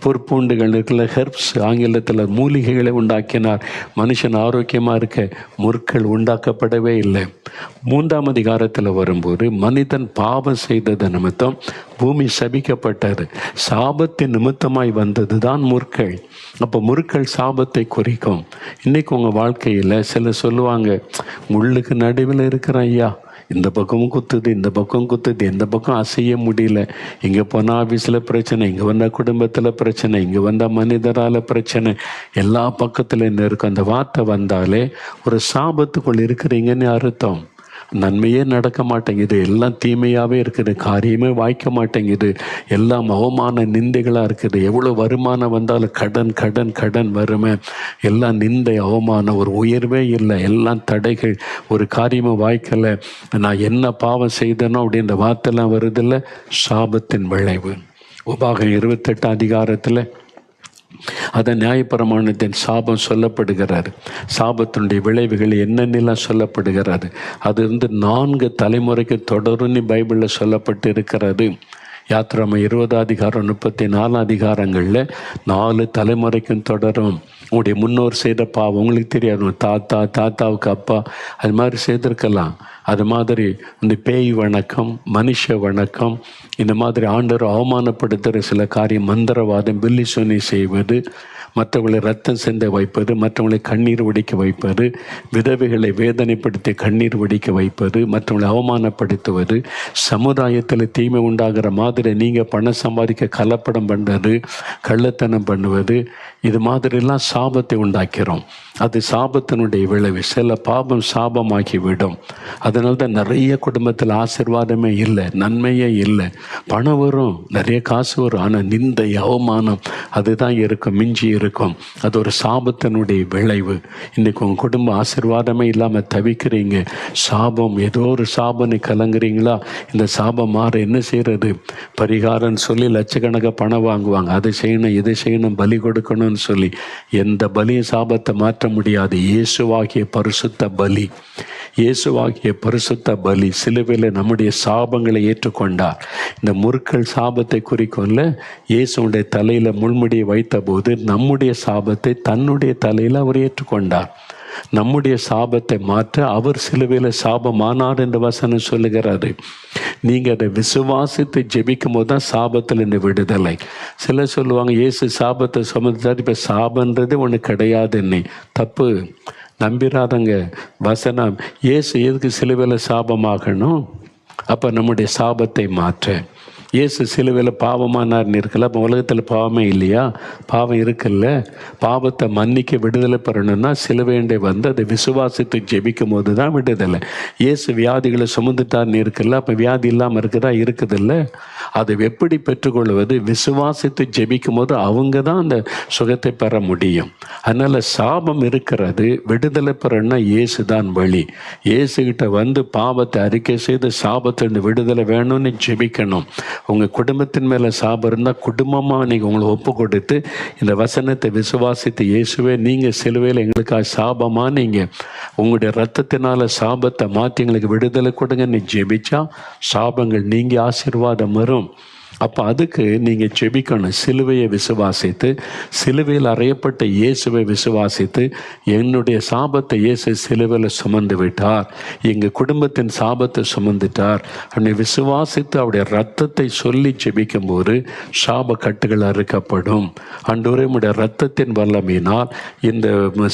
Speaker 1: பொற்பூண்டுகள் இருக்குல்ல, ஹெர்ப்ஸ் ஆங்கிலத்தில், மூலிகைகளை உண்டாக்கினார். மனுஷன் ஆரோக்கியமாக இருக்க முற்கள் உண்டாக்கப்படவே இல்லை. 3ஆம் அதிகாரத்தில் வரும்போது மனிதன் பாவம் செய்தது நிமித்தம் பூமி சபிக்கப்பட்டது. சாபத்தின் நிமித்தமாய் வந்தது தான் முற்கள். அப்போ முற்கள் சாபத்தை குறிக்கும். இன்றைக்கி உங்கள் வாழ்க்கையில் சில சொல்லுவாங்க, முள்ளுக்கு நடுவில் இருக்கிற ஐயா, இந்த பக்கமும் குத்துது, இந்த பக்கம் குத்துது, எந்த பக்கம் அசைய முடியல. இங்கே போனால் ஆஃபீஸில் பிரச்சனை, இங்கே வந்தால் குடும்பத்தில் பிரச்சனை, இங்கே வந்தால் மனிதரால் பிரச்சனை, எல்லா பக்கத்தில் என்ன இருக்கும். அந்த வார்த்தை வந்தாலே ஒரு சாபத்துக்குள் இருக்கிறீங்கன்னு அர்த்தம். நன்மையே நடக்க மாட்டேங்குது, எல்லாம் தீமையாகவே இருக்குது, காரியமே வாய்க்க மாட்டேங்குது, எல்லாம் அவமான நிந்தைகளாக இருக்குது. எவ்வளோ வருமானம் வந்தாலும் கடன் கடன் கடன் வறுமை, எல்லாம் நிந்தை அவமானம், ஒரு உயர்வே இல்லை, எல்லாம் தடைகள், ஒரு காரியமும் வாய்க்கலை. நான் என்ன பாவம் செய்தனோ அப்படின்ற வார்த்தைலாம் வருதில்ல, சாபத்தின் விளைவு. உபாகம் 28 அதிகாரத்தில் அதன் நியாயப்பிரமாணத்தின் சாபம் சொல்லப்படுகிறார். சாபத்தினுடைய விளைவுகள் என்னென்னலாம் சொல்லப்படுகிறது. அது 4 தலைமுறைக்கு தொடர்ந்து பைபிளில் சொல்லப்பட்டு இருக்கிறது. யாத்திராம 20 அதிகாரம் 34 அதிகாரங்களில் 4 தலைமுறைக்கும் தொடரும். உங்களுடைய முன்னோர் செய்த பாவம் உங்களுக்கு தெரியாது, தாத்தாவுக்கு அப்பா அது மாதிரி செய்திருக்கலாம். அது மாதிரி இந்த பேய் வணக்கம், மனுஷ வணக்கம், இந்த மாதிரி ஆண்டவர் அவமானப்படுத்துகிற சில காரியம், மந்திரவாதம், பில்லி சொன்னி செய்வது, மற்றவங்களை ரத்தம் சிந்த வைப்பது, மற்றவங்களை கண்ணீர் வடிக்க வைப்பது, விதவைகளை வேதனைப்படுத்தி கண்ணீர் வடிக்க வைப்பது, மற்றவங்களை அவமானப்படுத்துவது, சமுதாயத்தில் தீமை உண்டாகிற மாதிரி நீங்கள் பணம் சம்பாதிக்க கலப்படம் பண்ணுறது, கள்ளத்தனம் பண்ணுவது, இது மாதிரிலாம் சாபத்தை உண்டாக்கிறோம். அது சாபத்தினுடைய விளைவு. சில பாவம் சாபமாக்கி விடும். அதனால தான் நிறைய குடும்பத்தில் ஆசீர்வாதமே இல்லை, நன்மையே இல்லை. பணம் வரும், நிறைய காசு வரும், ஆனால் நிந்தை அவமானம் அதுதான் இருக்கும், மிஞ்சி இருக்கும். அது ஒரு சாபத்தினுடைய விளைவு. இன்றைக்கி உங்கள் குடும்ப ஆசீர்வாதமே இல்லாமல் தவிக்கிறீங்க. சாபம், ஏதோ ஒரு சாபனை கலங்குறீங்களா? இந்த சாபம் மாற என்ன செய்கிறது? பரிகாரம்னு சொல்லி லட்சக்கணக்காக பணம் வாங்குவாங்க. அதை செய்யணும், இதை செய்யணும், பலி கொடுக்கணும்னு சொல்லி. எந்த பலியும் சாபத்தை மாற்ற முடியாது. இயேசுவாகிய பரிசுத்த பலி, இயேசுவாகிய பரிசுத்த பலி சிலுவையில் நம்முடைய சாபங்களை ஏற்றுக்கொண்டார். இந்த முற்கள் சாபத்தை குறிக்கும்ல, இயேசுடைய தலையில் முள்முடியை வைத்த போது நம்முடைய சாபத்தை தன்னுடைய தலையில் அவர் ஏற்றுக்கொண்டார். நம்முடைய சாபத்தை மாற்ற அவர் சிலுவையில் சாபமானார் என்று வசனம் சொல்லுகிறாரு. நீங்கள் அதை விசுவாசித்து ஜெபிக்கும் போது தான் சாபத்தில் இந்த விடுதலை. சிலர் சொல்லுவாங்க, இயேசு சாபத்தை சுமந்துட்டார், இப்போ சாபன்றது ஒன்று கிடையாதுன்னு. தப்பு. நம்பிராதங்க வசனம். இயேசு எதுக்கு சிலுவையில் சாபமாகணும்? அப்போ நம்முடைய சாபத்தை மாற்ற இயேசு சிலுவையில் பாவமானார்னு இருக்கல. அப்போ உலகத்தில் பாவமே இல்லையா? பாவம் இருக்குல்ல. பாவத்தை மன்னிக்க விடுதலை பெறணும்னா சிலுவையண்டை வந்து அதை விசுவாசித்து ஜெபிக்கும் போது தான் விடுதலை. இயேசு வியாதிகளை சுமந்துட்டார்னு இருக்குல்ல. அப்போ வியாதி இல்லாமல் இருக்குதா? இருக்குதில்ல. அதை எப்படி பெற்றுக்கொள்வது? விசுவாசித்து ஜெபிக்கும் போது அவங்க தான் அந்த சுகத்தை பெற முடியும். அதனால் சாபம் இருக்கிறது, விடுதலை பெறணும்னா இயேசு தான் வழி. இயேசுகிட்ட வந்து பாவத்தை அறிக்கை செய்து சாபத்திலிருந்து விடுதலை வேணும்னு ஜெபிக்கணும். உங்கள் குடும்பத்தின் மேலே சாபம் இருந்தால் குடும்பமாக நீங்கள் உங்களை ஒப்பு கொடுத்து இந்த வசனத்தை விசுவாசித்து, இயேசுவே நீங்கள் சிலுவையில் எங்களுக்காக சாபமாக நீங்கள் உங்களுடைய ரத்தத்தினால் சாபத்தை மாற்றி எங்களுக்கு விடுதலை கொடுங்கன்னு ஜெபிச்சா சாபங்கள் நீங்கி ஆசீர்வாதம் வரும். அப்போ அதுக்கு நீங்கள் ஜெபிக்கணும். சிலுவையை விசுவாசித்து, சிலுவையில் அறையப்பட்ட இயேசுவை விசுவாசித்து, என்னுடைய சாபத்தை இயேசு சிலுவையில் சுமந்து விட்டார், எங்கள் குடும்பத்தின் சாபத்தை சுமந்துட்டார் அப்படி விசுவாசித்து அவருடைய ரத்தத்தை சொல்லி ஜெபிக்கும்போது சாப கட்டுகள் அறுக்கப்படும். ஆண்டவரே உம்முடைய ரத்தத்தின் வல்லமையினால் இந்த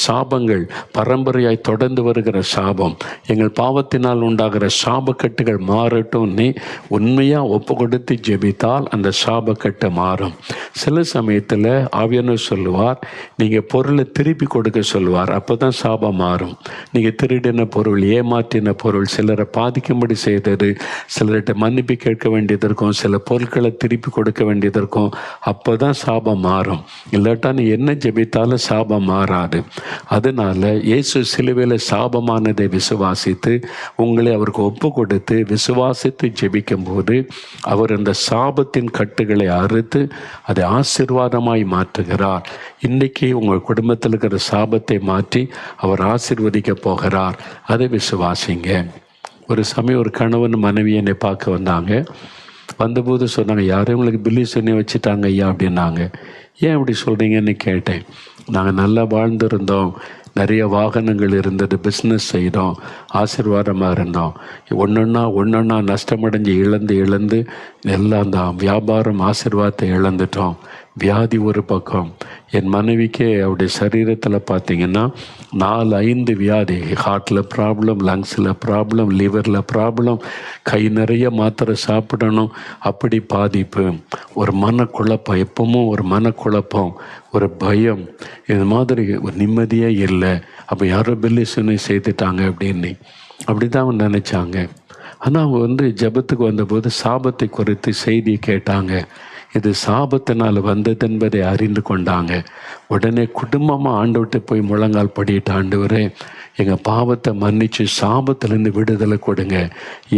Speaker 1: சாபங்கள் பரம்பரையாய் தொடர்ந்து வருகிற சாபம், எங்கள் பாவத்தினால் உண்டாகிற சாப கட்டுகள் மாறட்டும்னு உண்மையாக ஒப்பு கொடுத்து ஜெபித்தால் அந்த சாபக்கட்டு மாறும். சில சமயத்தில் ஆவியானவர் சொல்லுவார், நீங்கள் பொருளை திருப்பி கொடுக்க சொல்லுவார், அப்போ தான் சாபம் மாறும். நீங்கள் திருடின பொருள், ஏமாற்றின பொருள், சிலரை பாதிக்கும்படி செய்தது, சிலர்கிட்ட மன்னிப்பு கேட்க வேண்டியது இருக்கும், சில பொருட்களை திருப்பி கொடுக்க வேண்டியது இருக்கும், அப்போ தான் சாபம் மாறும். இல்லாட்டா நீ என்ன ஜெபித்தாலும் சாபம் மாறாது. அதனால் இயேசு சிலுவையில் சாபமானதை விசுவாசித்து உங்களை அவருக்கு ஒப்பு கொடுத்து விசுவாசித்து ஜெபிக்கும் போது அவர் அந்த சாபத்தின் கட்டுகளை அறுத்து அதை ஆசீர்வாதமாய் மாற்றுகிறார். இன்னைக்கு உங்கள் குடும்பத்தில் இருக்கிற சாபத்தை மாற்றி அவர் ஆசீர்வதிக்க போகிறார். அதை விசுவாசிங்க. ஒரு சமயம் ஒரு கணவன் மனைவி என்னை பார்க்க வந்தாங்க. வந்தபோது சொன்னாங்க, யாரும் உங்களுக்கு பில்லி சொல்லி வச்சுட்டாங்க ஐயா அப்படின்னாங்க. ஏன் அப்படி சொல்கிறீங்கன்னு கேட்டேன். நாங்கள் நல்லா வாழ்ந்துருந்தோம், நிறைய வாகனங்கள் இருந்தது, பிஸ்னஸ் செய்தோம், ஆசீர்வாதமாக இருந்தோம். ஒன்றொன்னா நஷ்டமடைஞ்சு இழந்து எல்லாம் தான் வியாபாரம் ஆசீர்வாதத்தை இழந்துட்டோம். வியாதி ஒரு பக்கம். என் மனைவிக்கே அவருடைய சரீரத்தில் பார்த்திங்கன்னா 4-5 வியாதி. ஹார்ட்டில் ப்ராப்ளம், லங்ஸில் ப்ராப்ளம், லிவரில் ப்ராப்ளம், கை நிறைய மாத்திரை சாப்பிடணும், அப்படி பாதிப்பு. ஒரு மனக்குழப்பம், எப்பவும் ஒரு மனக்குழப்பம், ஒரு பயம், இது மாதிரி ஒரு நிம்மதியே இல்லை. அப்போ யாரோ பெல்லிசுனை செய்துட்டாங்க அப்படின்னு அப்படி தான் அவங்க நினச்சாங்க. ஆனால் அவங்க ஜெபத்துக்கு வந்தபோது சாபத்தை குறித்து செய்தி கேட்டாங்க. இது சாபத்தினால் வந்தது என்பதை அறிந்து கொண்டாங்க. உடனே குடும்பமாக ஆண்டவர்கிட்ட போய் முழங்கால் படிட்டு, ஆண்டவரே எங்கள் பாவத்தை மன்னித்து சாபத்திலேருந்து விடுதலை கொடுங்க,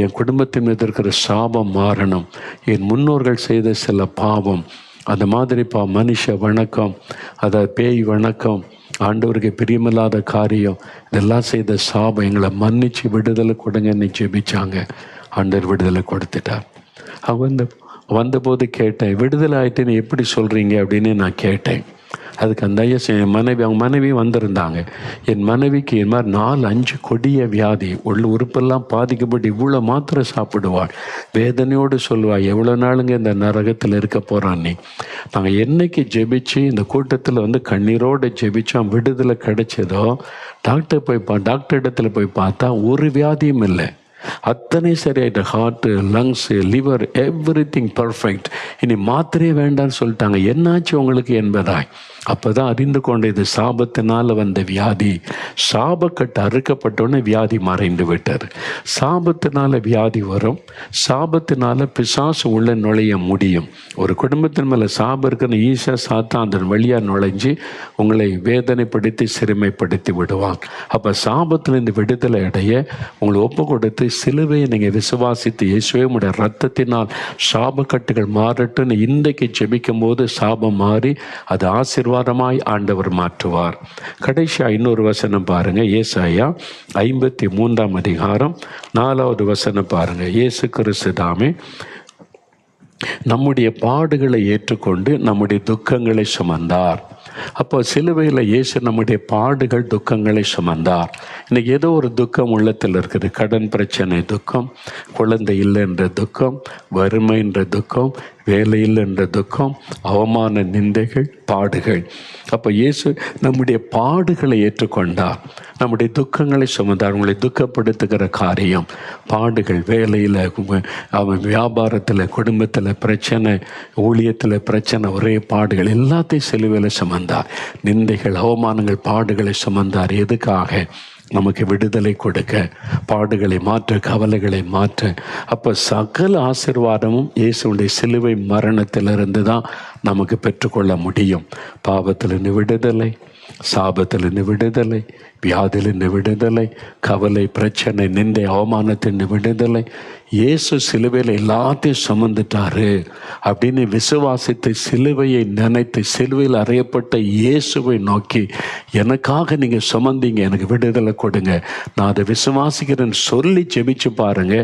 Speaker 1: என் குடும்பத்தின் மீது இருக்கிற சாபம் மாறணும், என் முன்னோர்கள் செய்த சில பாவம், அந்த மாதிரி மனுஷ வணக்கம், அதாவது பேய் வணக்கம், ஆண்டவருக்கு பிரியமில்லாத காரியம், இதெல்லாம் செய்த சாபம் எங்களை மன்னித்து விடுதலை கொடுங்கன்னு ஜெபிச்சாங்க. ஆண்டவர் விடுதலை கொடுத்துட்டார். அவங்க வந்தபோது கேட்டேன், விடுதலை ஆகிட்டுன்னு எப்படி சொல்கிறீங்க அப்படின்னு நான் கேட்டேன். அதுக்கு அந்த ஐயா என் மனைவி, அவங்க மனைவி வந்திருந்தாங்க. என் மனைவிக்கு இது மாதிரி 4-5 கொடிய வியாதி, உறுப்பெல்லாம் பாதிக்கப்பட்டு இவ்வளோ மாத்திரை சாப்பிடுவாள், வேதனையோடு சொல்லுவாள், எவ்வளோ நாளுங்க இந்த நரகத்தில் இருக்க போகிறான்னு. நாங்கள் என்னைக்கு ஜெபிச்சு இந்த கூட்டத்தில் கண்ணீரோடு ஜெபிச்சோம், விடுதலை கிடைச்சதோ டாக்டர் இடத்துல போய் பார்த்தா ஒரு வியாதியும் இல்லை, அத்தனை சரியாயிட்ட. Heart, lungs, liver, everything perfect. இனி மாத்திரையே வேண்டான்னு சொல்லிட்டாங்க. என்னாச்சு உங்களுக்கு என்பதாய் அப்போ தான் அறிந்து கொண்ட இது சாபத்தினால் வந்த வியாதி. சாபக்கட்டு அறுக்கப்பட்டோன்னே வியாதி மறைந்து விட்டார். சாபத்தினால வியாதி வரும், சாபத்தினால பிசாசு உள்ள நுழைய முடியும். ஒரு குடும்பத்தின் மேலே சாபம் இருக்குன்னு ஈஸியாக சாத்தான் அதன் வழியாக நுழைஞ்சு உங்களை வேதனைப்படுத்தி சிறுமைப்படுத்தி விடுவான். அப்போ சாபத்திலிருந்து விடுதலை அடைய உங்களை ஒப்பு கொடுத்து சிலுவையை நீங்கள் விசுவாசித்து இயேசுவே உடைய ரத்தத்தினால் சாபக்கட்டுகள் மாறட்டுன்னு இன்றைக்கு ஜெபிக்கும் போது சாபம் மாறி அது ஆசீர்வாதமாய் ஆண்டவர் மாற்றுவார். கடைசியா இன்னொரு வசனம் பாருங்க, ஏசாயா 53ஆம் அதிகாரம் 4வது வசனம் பாருங்க. இயேசு கிறிஸ்து தாமே நம்முடைய பாடுகளை ஏற்றுக்கொண்டு நம்முடைய துக்கங்களை சுமந்தார். அப்போ சிலுவையில் இயேசு நம்முடைய பாடுகள் துக்கங்களை சுமந்தார். இன்னைக்கு ஏதோ ஒரு துக்கம் உள்ளத்தில் இருக்குது. கடன் பிரச்சனை துக்கம், குழந்தை இல்லை என்ற துக்கம், வறுமை என்ற துக்கம், வேலை இல்லை என்ற துக்கம், அவமான நிந்தைகள், பாடுகள். அப்போ இயேசு நம்முடைய பாடுகளை ஏற்றுக்கொண்டார், நம்முடைய துக்கங்களை சுமந்தார். உங்களை துக்கப்படுத்துகிற காரியம், பாடுகள், வேலையில், அவன் வியாபாரத்தில், குடும்பத்தில் பிரச்சனை, ஊழியத்தில் பிரச்சனை, ஒரே பாடுகள், எல்லாத்தையும் சிலுவையில் சுமந்தார். நிந்தைகள், அவமானங்கள், பாடுகளை சுமந்தார். எதுக்காக? நமக்கு விடுதலை கொடுக்க, பாடுகளை மாற்ற, கவலைகளை மாற்ற. அப்போ சகல ஆசீர்வாதமும் இயேசுடைய சிலுவை மரணத்திலிருந்து தான் நமக்கு பெற்றுக்கொள்ள முடியும். பாவத்திலிருந்து விடுதலை, சாபத்திலிருந்து விடுதலை, வியாதியிலிருந்து விடுதலை, கவலை, பிரச்சனை, நிந்தை, அவமானத்திலிருந்து விடுதலை. இயேசு சிலுவையில் எல்லாத்தையும் சுமந்துட்டாரு அப்படின்னு விசுவாசித்து சிலுவையை நினைத்து சிலுவையில் அறையப்பட்ட இயேசுவை நோக்கி, எனக்காக நீங்கள் சுமந்தீங்க, எனக்கு விடுதலை கொடுங்க, நான் அதை விசுவாசிக்கிறேன்னு சொல்லி ஜெபிச்சு பாருங்க.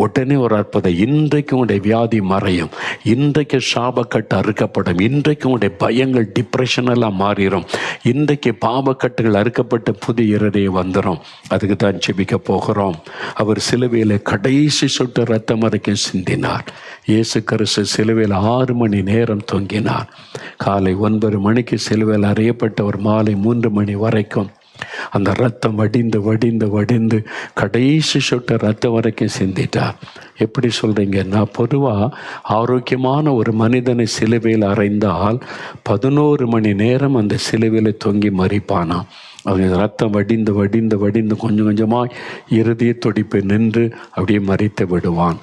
Speaker 1: உடனே ஒரு அற்புதம். இன்றைக்கு உடைய வியாதி மறையும், இன்றைக்கு சாபக்கட்டு அறுக்கப்படும், இன்றைக்கு உடைய பயங்கள், டிப்ரெஷன் எல்லாம் மாறிடும், இன்றைக்கு பாவக்கட்டுகள் அறுக்கப்பட்ட புதிய இருதயம் வந்துடும். அதுக்கு தான் ஜெபிக்க போகிறோம். அவர் சிலுவையில் கடைசி சொட்டு ரத்தம் வரைக்கும் சிந்தினார். இயேசு கிறிஸ்து சிலுவையில் 6 மணி நேரம் தொங்கினார். காலை 9 மணிக்கு சிலுவையில் அறையப்பட்ட ஒரு மாலை 3 மணி வரைக்கும் அந்த ரத்தம் வடிந்து வடிந்து வடிந்து கடைசி சொட்ட ரத்தம் வரைக்கும் சிந்திட்டார். எப்படி சொல்கிறீங்கன்னா, பொதுவாக ஆரோக்கியமான ஒரு மனிதனை சிலுவையில் அறைந்தால் 11 மணி நேரம் அந்த சிலுவையில் தொங்கி மரிப்பானாம். அவங்க ரத்தம் வடிந்து வடிந்து வடிந்து கொஞ்சம் கொஞ்சமாக இறுதிய துடிப்பு நின்று அப்படியே மரித்து விடுவான்.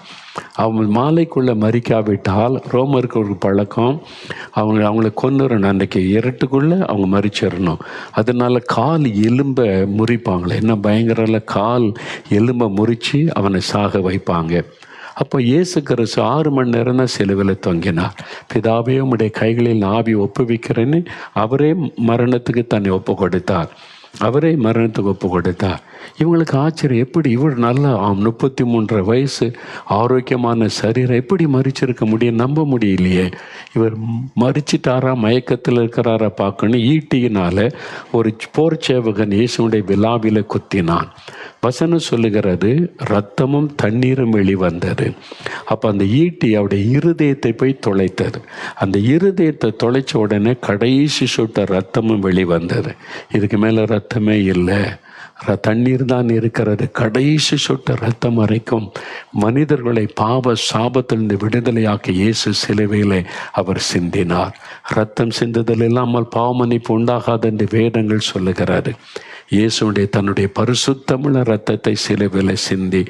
Speaker 1: அவன் மாலைக்குள்ளே மறிக்காவிட்டால், ரோமருக்கு ஒரு பழக்கம், அவங்கள கொன்னுறணும், அன்றைக்கி இரட்டுக்குள்ளே அவங்க மறிச்சிடணும். அதனால் கால் எலும்பை முறிப்பாங்களே, என்ன பயங்கர கால் எலும்பை முறித்து அவனை சாக வைப்பாங்க. அப்போ இயேசு கிறிஸ்து 6 மணி நேரம் தான் சிலுவையில் தொங்கினார். பிதாவே உம்முடைய கைகளில் ஆவி ஒப்புவிக்கிறேன்னு அவரே மரணத்துக்கு தன்னை ஒப்பு கொடுத்தார். அவரே மரணத்துக்கு ஒப்பு கொடுத்தார். இவங்களுக்கு ஆச்சரியம், எப்படி இவர் நல்லா 33 வயசு ஆரோக்கியமான சரீரம் எப்படி மறிச்சிருக்க முடியும், நம்ப முடியலையே. இவர் மறிச்சிட்டாரா மயக்கத்தில் இருக்கிறாரா பார்க்கணும். ஈட்டியினால் ஒரு போர் சேவகன் இயேசுடைய விழாவில் குத்தினான். வசனம் சொல்லுகிறது இரத்தமும் தண்ணீரும் வெளிவந்தது. அப்போ அந்த ஈட்டி அவருடைய இருதயத்தை போய் தொலைத்தது. அந்த இருதயத்தை தொலைச்ச உடனே கடைசி சொட்ட ரத்தமும் வெளிவந்தது. இதுக்கு மேலே ரத்தமே இல்லை, தண்ணீர் தான் இருக்கிறது. கடைசி சொட்ட ரத்தம் வரைக்கும் மனிதர்களை பாவ சாபத்திலிருந்து விடுதலையாக்கி இயேசு சிலுவையிலே அவர் சிந்தினார். ரத்தம் சிந்துதல் இல்லாமல் பாவமன்னிப்பு உண்டாகாது என்று வேதங்கள் சொல்லுகிறது. இயேசுடைய தன்னுடைய பரிசுத்தமுள்ள இரத்தத்தை சிலுவையிலே சிந்தி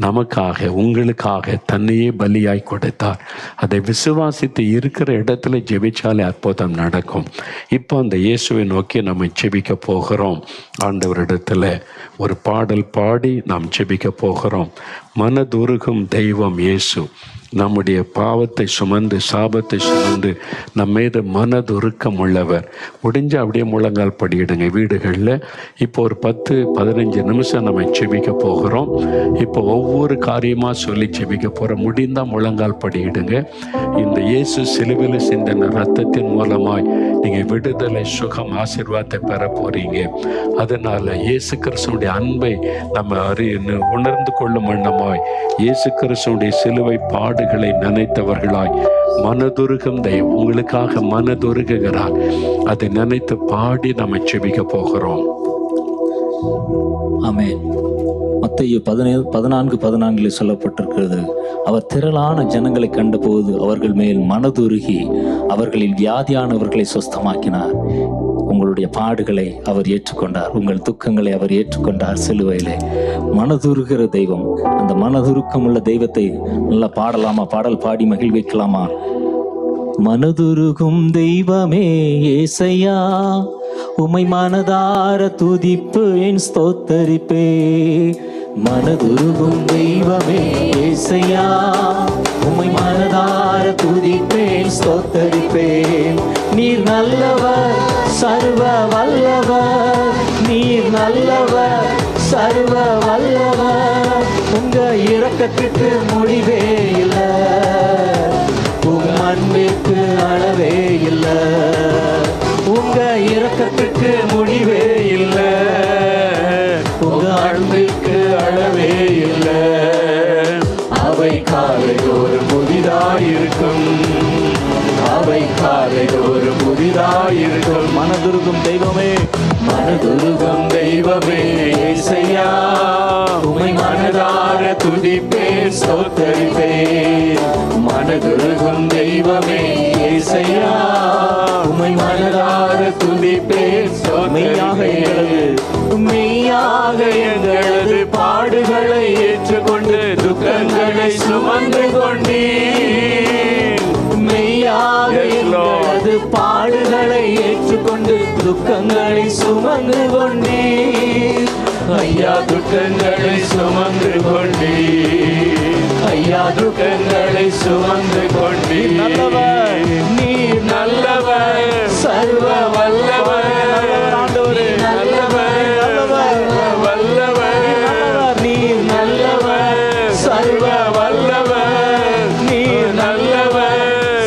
Speaker 1: நமக்காக உங்களுக்காக தன்னையே பலியாய் கொடுத்தார். அதை விசுவாசித்து இருக்கிற இடத்துல ஜெபிச்சாலே அற்புதம் நடக்கும். இப்போ அந்த இயேசுவை நோக்கி நம்ம ஜெபிக்க போகிறோம். ஆண்டவரிடத்தில் ஒரு பாடல் பாடி நாம் ஜெபிக்க போகிறோம். மனதுருகும் தெய்வம் இயேசு நம்முடைய பாவத்தை சுமந்து சாபத்தை சுமந்து நம்ம மீது மனதுருக்கம் உள்ளவர். முடிஞ்ச அப்படியே முழங்கால் படியிடுங்க வீடுகளில். இப்போ ஒரு 10-15 நிமிஷம் நம்ம செபிக்க போகிறோம். இப்போ ஒவ்வொரு காரியமாக சொல்லி செபிக்க போகிறோம். முடிந்தால் முழங்கால் படியிடுங்க. இந்த இயேசு சிலுவையில் சிந்தின ரத்தத்தின் மூலமாய் நீங்கள் விடுதலை, சுகம், ஆசீர்வாதத்தை பெற போகிறீங்க. அதனால் இயேசு கிறிஸ்துவுடைய அன்பை நம்ம உணர்ந்து கொள்ளும் வண்ணமாய் இயேசு கிறிஸ்துவுடைய சிலுவை பாடுகளை நினைத்தவர்களாய் மனதுருகும் தெய்வம் உங்களுக்காக மனதுருகுகிறார். அதை நினைத்து பாடி நம்ம செபிக்க போகிறோம்.
Speaker 2: ஆமென். மத்தேயு 14:14 சொல்லப்பட்டிருக்கிறது, அவர் திரளான ஜனங்களை கண்டபோது அவர்கள் மேல் மனதுருகி அவர்களில் வியாதியானவர்களை சுஸ்தமாக்கினார். உங்களுடைய பாடுகளை அவர் ஏற்றுக்கொண்டார், உங்கள் துக்கங்களை அவர் ஏற்றுக்கொண்டார் சிலுவையிலே. மனதுருகிற தெய்வம், அந்த மனதுருக்கம் உள்ள தெய்வத்தை நல்லா பாடலாமா? பாடல் பாடி மகிழ்விக்கலாமா? மனதுருகும் தெய்வமே ஏசையா, உமை மனதார துதிப்பேன் ஸ்தோத்தரிப்பே. மனதுருகும் தெய்வமே ஏசையா, உமை மனதார துதிப்பேன் ஸ்தோத்தரிப்பேன். நீர் நல்லவர், சர்வ வல்லவர், நீர் நல்லவர், சர்வ வல்லவர். உங்க இரக்கத்துக்கு முடிவே இல்லை, உங்க அன்பிற்கு அளவே இல்லை. உங்க இரக்கத்துக்கு முடிவே இல்லை, உங்க அன்பிற்கு அளவே இல்லை. அவை காலைதோறும் புதிதாயிருக்கும், அவை காலைதோறும் புதிதாயிருக்கும். மனதுருகும் தெய்வமே, மனதுருகும் தெய்வமே ஏசையா, உமை மனதார துதிப்பேன் ஸ்தோத்தரிப்பேன். மனதுருகும் தெய்வமே ஏசையா, உமை மனதார துதிப்பேன் ஸ்தோத்தரிப்பேன். மெய்யாக எங்களது பாடுகளை ஏற்றுக்கொண்டு துக்கங்களை சுமந்து கொண்டீர். மெய்யாக எங்களது பாடுகளை ஏற்றுக்கொண்டு துக்கங்களை சுமந்து கொண்டீர். ஐயா துக்கங்களை சுமந்து கொண்டீர், ஐயா துக்கங்களை சுமந்து கொண்டீர். நல்லவர், நீர் நல்லவர், சர்வ வல்லவர். ஆண்டவரே நல்லவர், நல்லவர், வல்லவர். நீர் நல்லவர், சர்வ வல்லவர். நீர் நல்லவர்,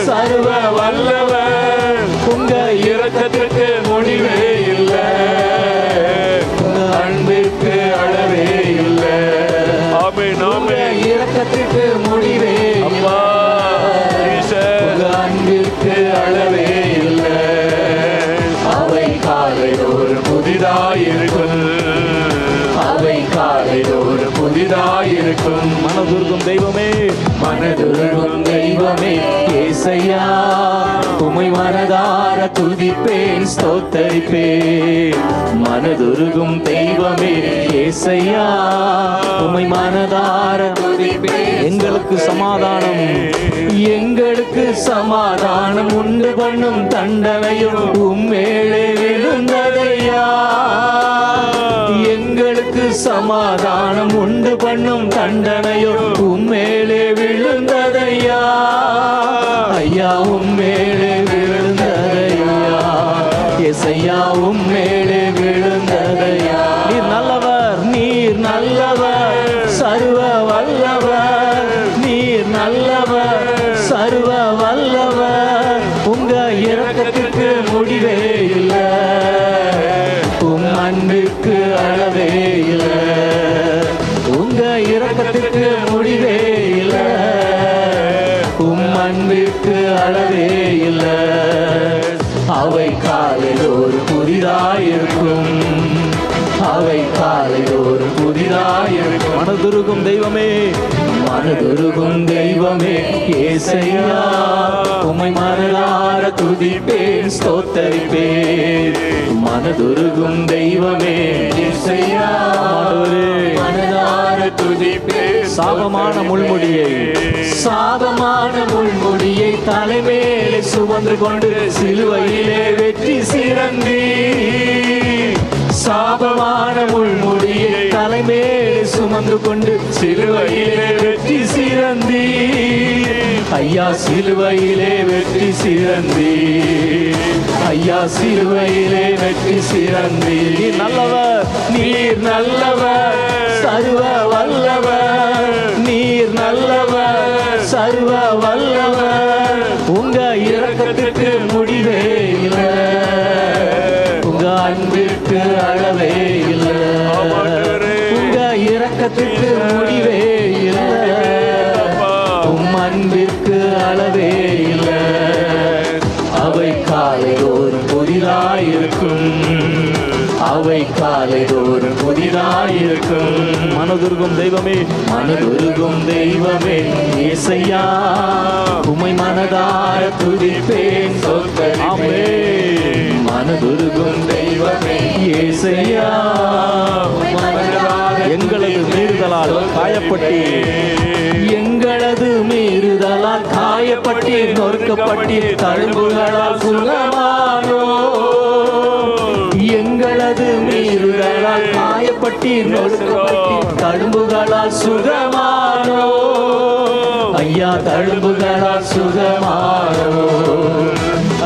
Speaker 2: சர்வ வல்லவர். உங்க இரக்கத்துக்கு முடிவே இல்லை, அன்பிற்கு அளவே இல்லை. ஆமென், ஆமென். இரக்கத்துக்கு முடிவே இல்லை, அன்பிற்கு அளவே இல்லை. அவை காலைதோறும் புதிதாயிருக்கும், அவை காலைதோறும் புதிதாயிருக்கும். மனதுருகும் தெய்வமே, மனதுருகும் தெய்வமே ஏசையா, உமை மனதார துதிப்பேன் ஸ்தோத்தரிப்பேன். மனதுருகும் தெய்வமே ஏசையா, உமை மனதார துதிப்பேன். எங்களுக்கு சமாதானம், எங்களுக்கு சமாதானம் உண்டு பண்ணும் தண்டனையும் உம்மேலே விழுந்ததையா. எங்களுக்கு சமாதானம் உண்டு பண்ணும் தண்டனையோ உம்மேலே விழுந்ததையா. ஐயா உம்மேலே விழுந்ததையா, எசையா உம்மேலே விழுந்ததையா. அன்பிற்கு அளவே இல்லை. அவை காலைதோறும் புதிதாயிருக்கும், அவை காலைதோறும் புதிதாயிருக்கும். மனதுருகும் தெய்வமே, மனதுருகும் தெய்வமே ஏசையா, உம்மை மனதார துதிப்பேன் ஸ்தோத்தரிப்பேன். மனதுருகும் தெய்வமே ஏசையா, மனதார துதிப்பேன். சாபமான முள்முடியை, சாபமான முள்முடியை தலைமேலே சுமந்து கொண்டு சிலுவையிலே வெற்றி சிறந்தி. சாபமான முள்முடியை தலைமேலே சுமந்து கொண்டு சிலுவையிலே வெற்றி சிறந்தி. ஐயா சிலுவையிலே வெற்றி சிறந்தி, ஐயா சிலுவையிலே வெற்றி சிறந்தி. நீர் நல்லவர், நீர் நல்லவர், சர்வ வல்லவர். நீர் நல்லவர், சர்வ வல்லவர். உங்க இரக்கத்துக்கு முடிவே இல்லை, உங்க அன்பிற்கு அளவே இல்லை. உங்க இரக்கத்துக்கு முடிவே இல்லை, உம் அன்பிற்கு அளவே இல்லை. அவை காலைதோறும் புதிதாயிருக்கும், அவை காலைதோறும் புதிதாயிருக்கும். மனதுருகும் தெய்வமே, மனதுருகும் தெய்வமே ஏசையா, உம்மை மனதார துதிப்பேன் ஸ்தோத்தரிப்பேன். மனதுருகும் தெய்வமே ஏசையா, எங்களது மீறுதலால் காயப்பட்டீர், எங்களது மீறுதலால் காயப்பட்டீர், நொறுக்கப்பட்டீர், தழும்புகளால் சுகமானோ. எங்களது மீறுதலால் காயப்பட்டீர், நொறுக்கப்பட்டீர், தழும்புகளால் சுகமானோ. ஐயா தழும்புகளால் சுகமானோ,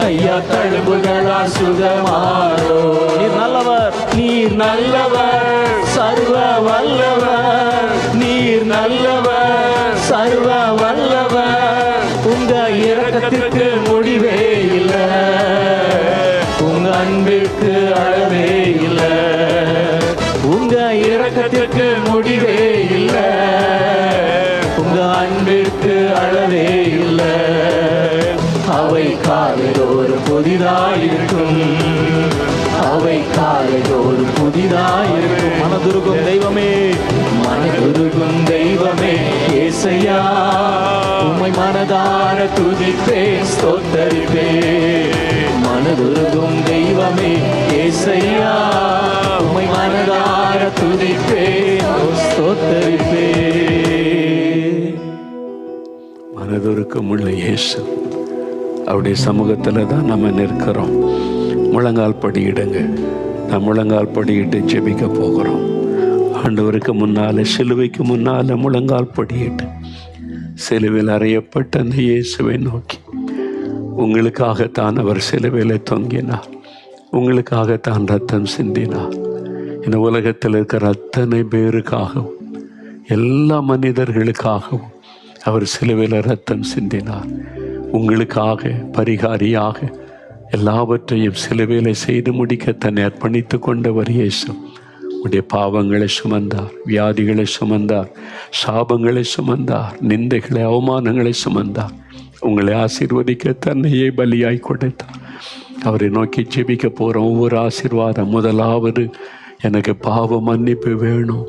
Speaker 2: ஐயா தழும்புகளால் சுகமானோ. நீர் நல்லவர், நீர் நல்லவர், சர்வ வல்லவர். நீர் நல்லவர், சர்வ வல்லவர். உங்க இரக்கத்திற்கு முடிவே இல்லை, உங்க அன்பிற்கு அளவே இல்லை. உங்க இரக்கத்திற்கு முடிவே இல்லை, உங்க அன்பிற்கு அளவே இல்லை. அவை காலைதோறும் புதிதாயிருக்கும், அவை காலைதோறும் புதிதாயிருக்கும். மனதுருகும் தெய்வமே, மனதுருகும் தெய்வமே ஏசையா, உம்மை மனதார துதிப்பேன் ஸ்தோத்தரிப்பேன். மனதுருகும் தெய்வமே ஏசையா, உம்மை மனதார துதிப்பேன் ஸ்தோத்தரிப்பேன்.
Speaker 1: மனதுருக்கம் உள்ள இயேசு, அவருடைய சமூகத்தில் தான் நம்ம நிற்கிறோம். முழங்கால் படியிடுங்க. நான் முழங்கால் படியிட்டு ஜெபிக்க போகிறோம். ஆண்டவருக்கு முன்னால், சிலுவைக்கு முன்னால் முழங்கால் படியிட்டு சிலுவையில் அறையப்பட்ட அந்த இயேசுவை நோக்கி, உங்களுக்காகத்தான் அவர் சிலுவையில் தொங்கினார், உங்களுக்காகத்தான் ரத்தம் சிந்தினார். இந்த உலகத்தில் இருக்கிற அத்தனை பேருக்காகவும் எல்லா மனிதர்களுக்காகவும் அவர் சிலுவையில் ரத்தம் சிந்தினார். உங்களுக்காக பரிகாரியாக எல்லாவற்றையும் சிலுவையிலே செய்து முடிக்க தன்னை அர்ப்பணித்து கொண்டவர் இயேசு. உடைய பாவங்களை சுமந்தார், வியாதிகளை சுமந்தார், சாபங்களை சுமந்தார், நிந்தைகளை அவமானங்களை சுமந்தார். உங்களை ஆசீர்வதிக்க தன்னையே பலியாய் கொடுத்தார். அவரை நோக்கி ஜெபிக்க போகிற ஒவ்வொரு ஆசீர்வாதம், முதலாவது எனக்கு பாவ மன்னிப்பு வேணும்,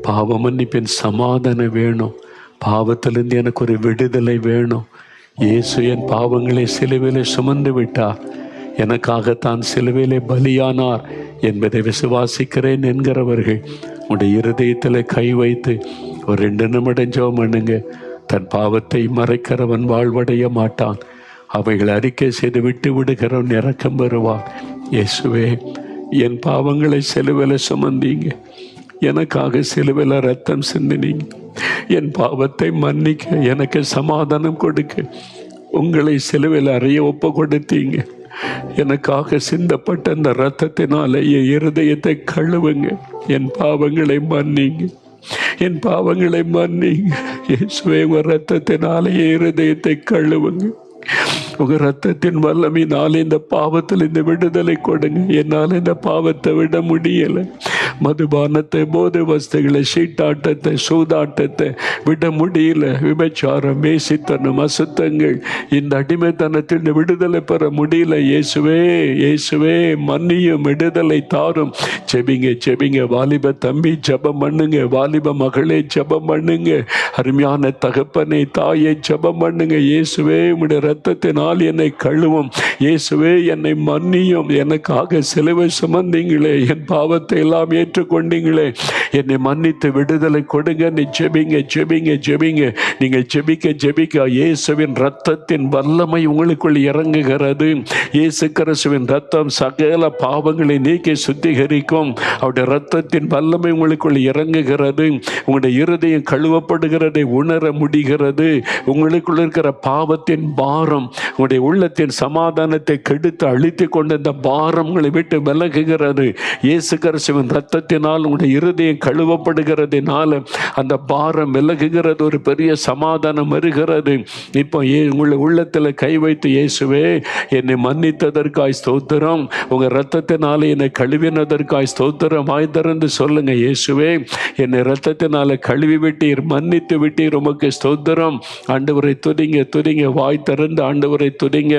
Speaker 1: பாவ மன்னிப்பின் சமாதானம் வேணும், பாவத்திலிருந்து எனக்கு ஒரு விடுதலை வேணும். இயேசு என் பாவங்களை சிலுவையிலே சுமந்து விட்டார், எனக்காகத்தான் சிலுவையிலே பலியானார் என்பதை விசுவாசிக்கிறேன் என்கிறவர்கள் உடைய இருதயத்தில் கை வைத்து ஒரு 2 நிமிடம் ஜெபம் பண்ணுங்க. தன் பாவத்தை மறைக்கிறவன் வாழ்வடைய மாட்டான், அவைகளை அறிக்கை செய்து விட்டு விடுகிறவன் இரக்கம் பெறுவான். இயேசுவே, என் பாவங்களை சிலுவையில் சுமந்தீங்க, எனக்காக சிலுவையில் ரத்தம் சிந்தினீங்க, என் பாவத்தை மன்னிக்க, எனக்கு சமாதானம் கொடுக்க உங்களை சிலுவையில் அறைய ஒப்பு கொடுத்தீங்க. எனக்காக சிந்தப்பட்ட அந்த இரத்தத்தினால என் இருதயத்தை கழுவுங்க, என் பாவங்களை மன்னிங்க, என் பாவங்களை மன்னிங்க. இயேசுவே, உங்க இரத்தத்தினால என் இருதயத்தை கழுவுங்க. உங்க இரத்தத்தின் வல்லமையினால இந்த பாவத்தில் இந்த விடுதலை கொடுங்க. என்னால் இந்த பாவத்தை விட முடியலை, மதுபானத்தை, போதை வஸ்துகளை, சீட்டாட்டத்தை, சூதாட்டத்தை விட முடியல. விபச்சாரம், வேசித்தனம், அசுத்தங்கள், இந்த அடிமைத்தனத்தில் விடுதலை பெற முடியல. இயேசுவே, இயேசுவே மன்னியும், விடுதலை தாரும். செபிங்க, செபிங்க. வாலிப தம்பி ஜெபம் பண்ணுங்க. வாலிப மகளே ஜெபம் பண்ணுங்க. அருமையான தகப்பனை, தாயை ஜெபம் பண்ணுங்க. இயேசுவே, உம்முடைய இரத்தத்தினால் என்னை கழுவும். இயேசுவே, என்னை மன்னியும். எனக்காக சிலுவை சுமந்தீங்களே, என் பாவத்தை எல்லாம் ஏற்றுக்கொண்டீங்களே, என்னை மன்னித்து விடுதலை கொடுங்க. நீ ஜெபிங்க, ஜெபிங்க, ஜெபிங்க. நீங்கள் ஜெபிக்க ஜெபிக்க இயேசுவின் இரத்தத்தின் வல்லமை உங்களுக்குள் இறங்குகிறது. இயேசு கிறிஸ்துவின் இரத்தம் சகல பாவங்களை நீக்கி சுத்திகரிக்கும். அவருடைய இரத்தத்தின் வல்லமை உங்களுக்குள் இறங்குகிறது. உங்களுடைய இருதயம் கழுவப்படுகிறதை உணர முடிகிறது. உங்களுக்குள் இருக்கிற பாவத்தின் பாரம், உங்களுடைய உள்ளத்தின் சமாதானத்தை கெடுத்து அழித்து கொண்ட இந்த பாரம் உங்களை விட்டு விலகுகிறது. இயேசு கிறிஸ்துவின் இரத்தத்தினால் உங்களுடைய இருதயம் கழுவப்படுகிறதுனால அந்த பாரம் விலகுகிறது. ஒரு பெரிய சமாதானம் வருகிறது. இப்போ உங்களுடைய உள்ளத்தில் கை வைத்து, இயேசுவே, என்னை மன்னித்ததற்காய் ஸ்தோத்திரம், உங்க இரத்தத்தினால என்னை கழுவினதற்காய் ஸ்தோத்திரம். வாய் திறந்து சொல்லுங்க, இயேசுவே, என்னை இரத்தத்தினால கழுவி விட்டீர், மன்னித்து விட்டீர், உமக்கு ஸ்தோத்திரம். ஆண்டவரை துதிங்க, துதிங்க. வாய் திறந்து ஆண்டவரை துதிங்க.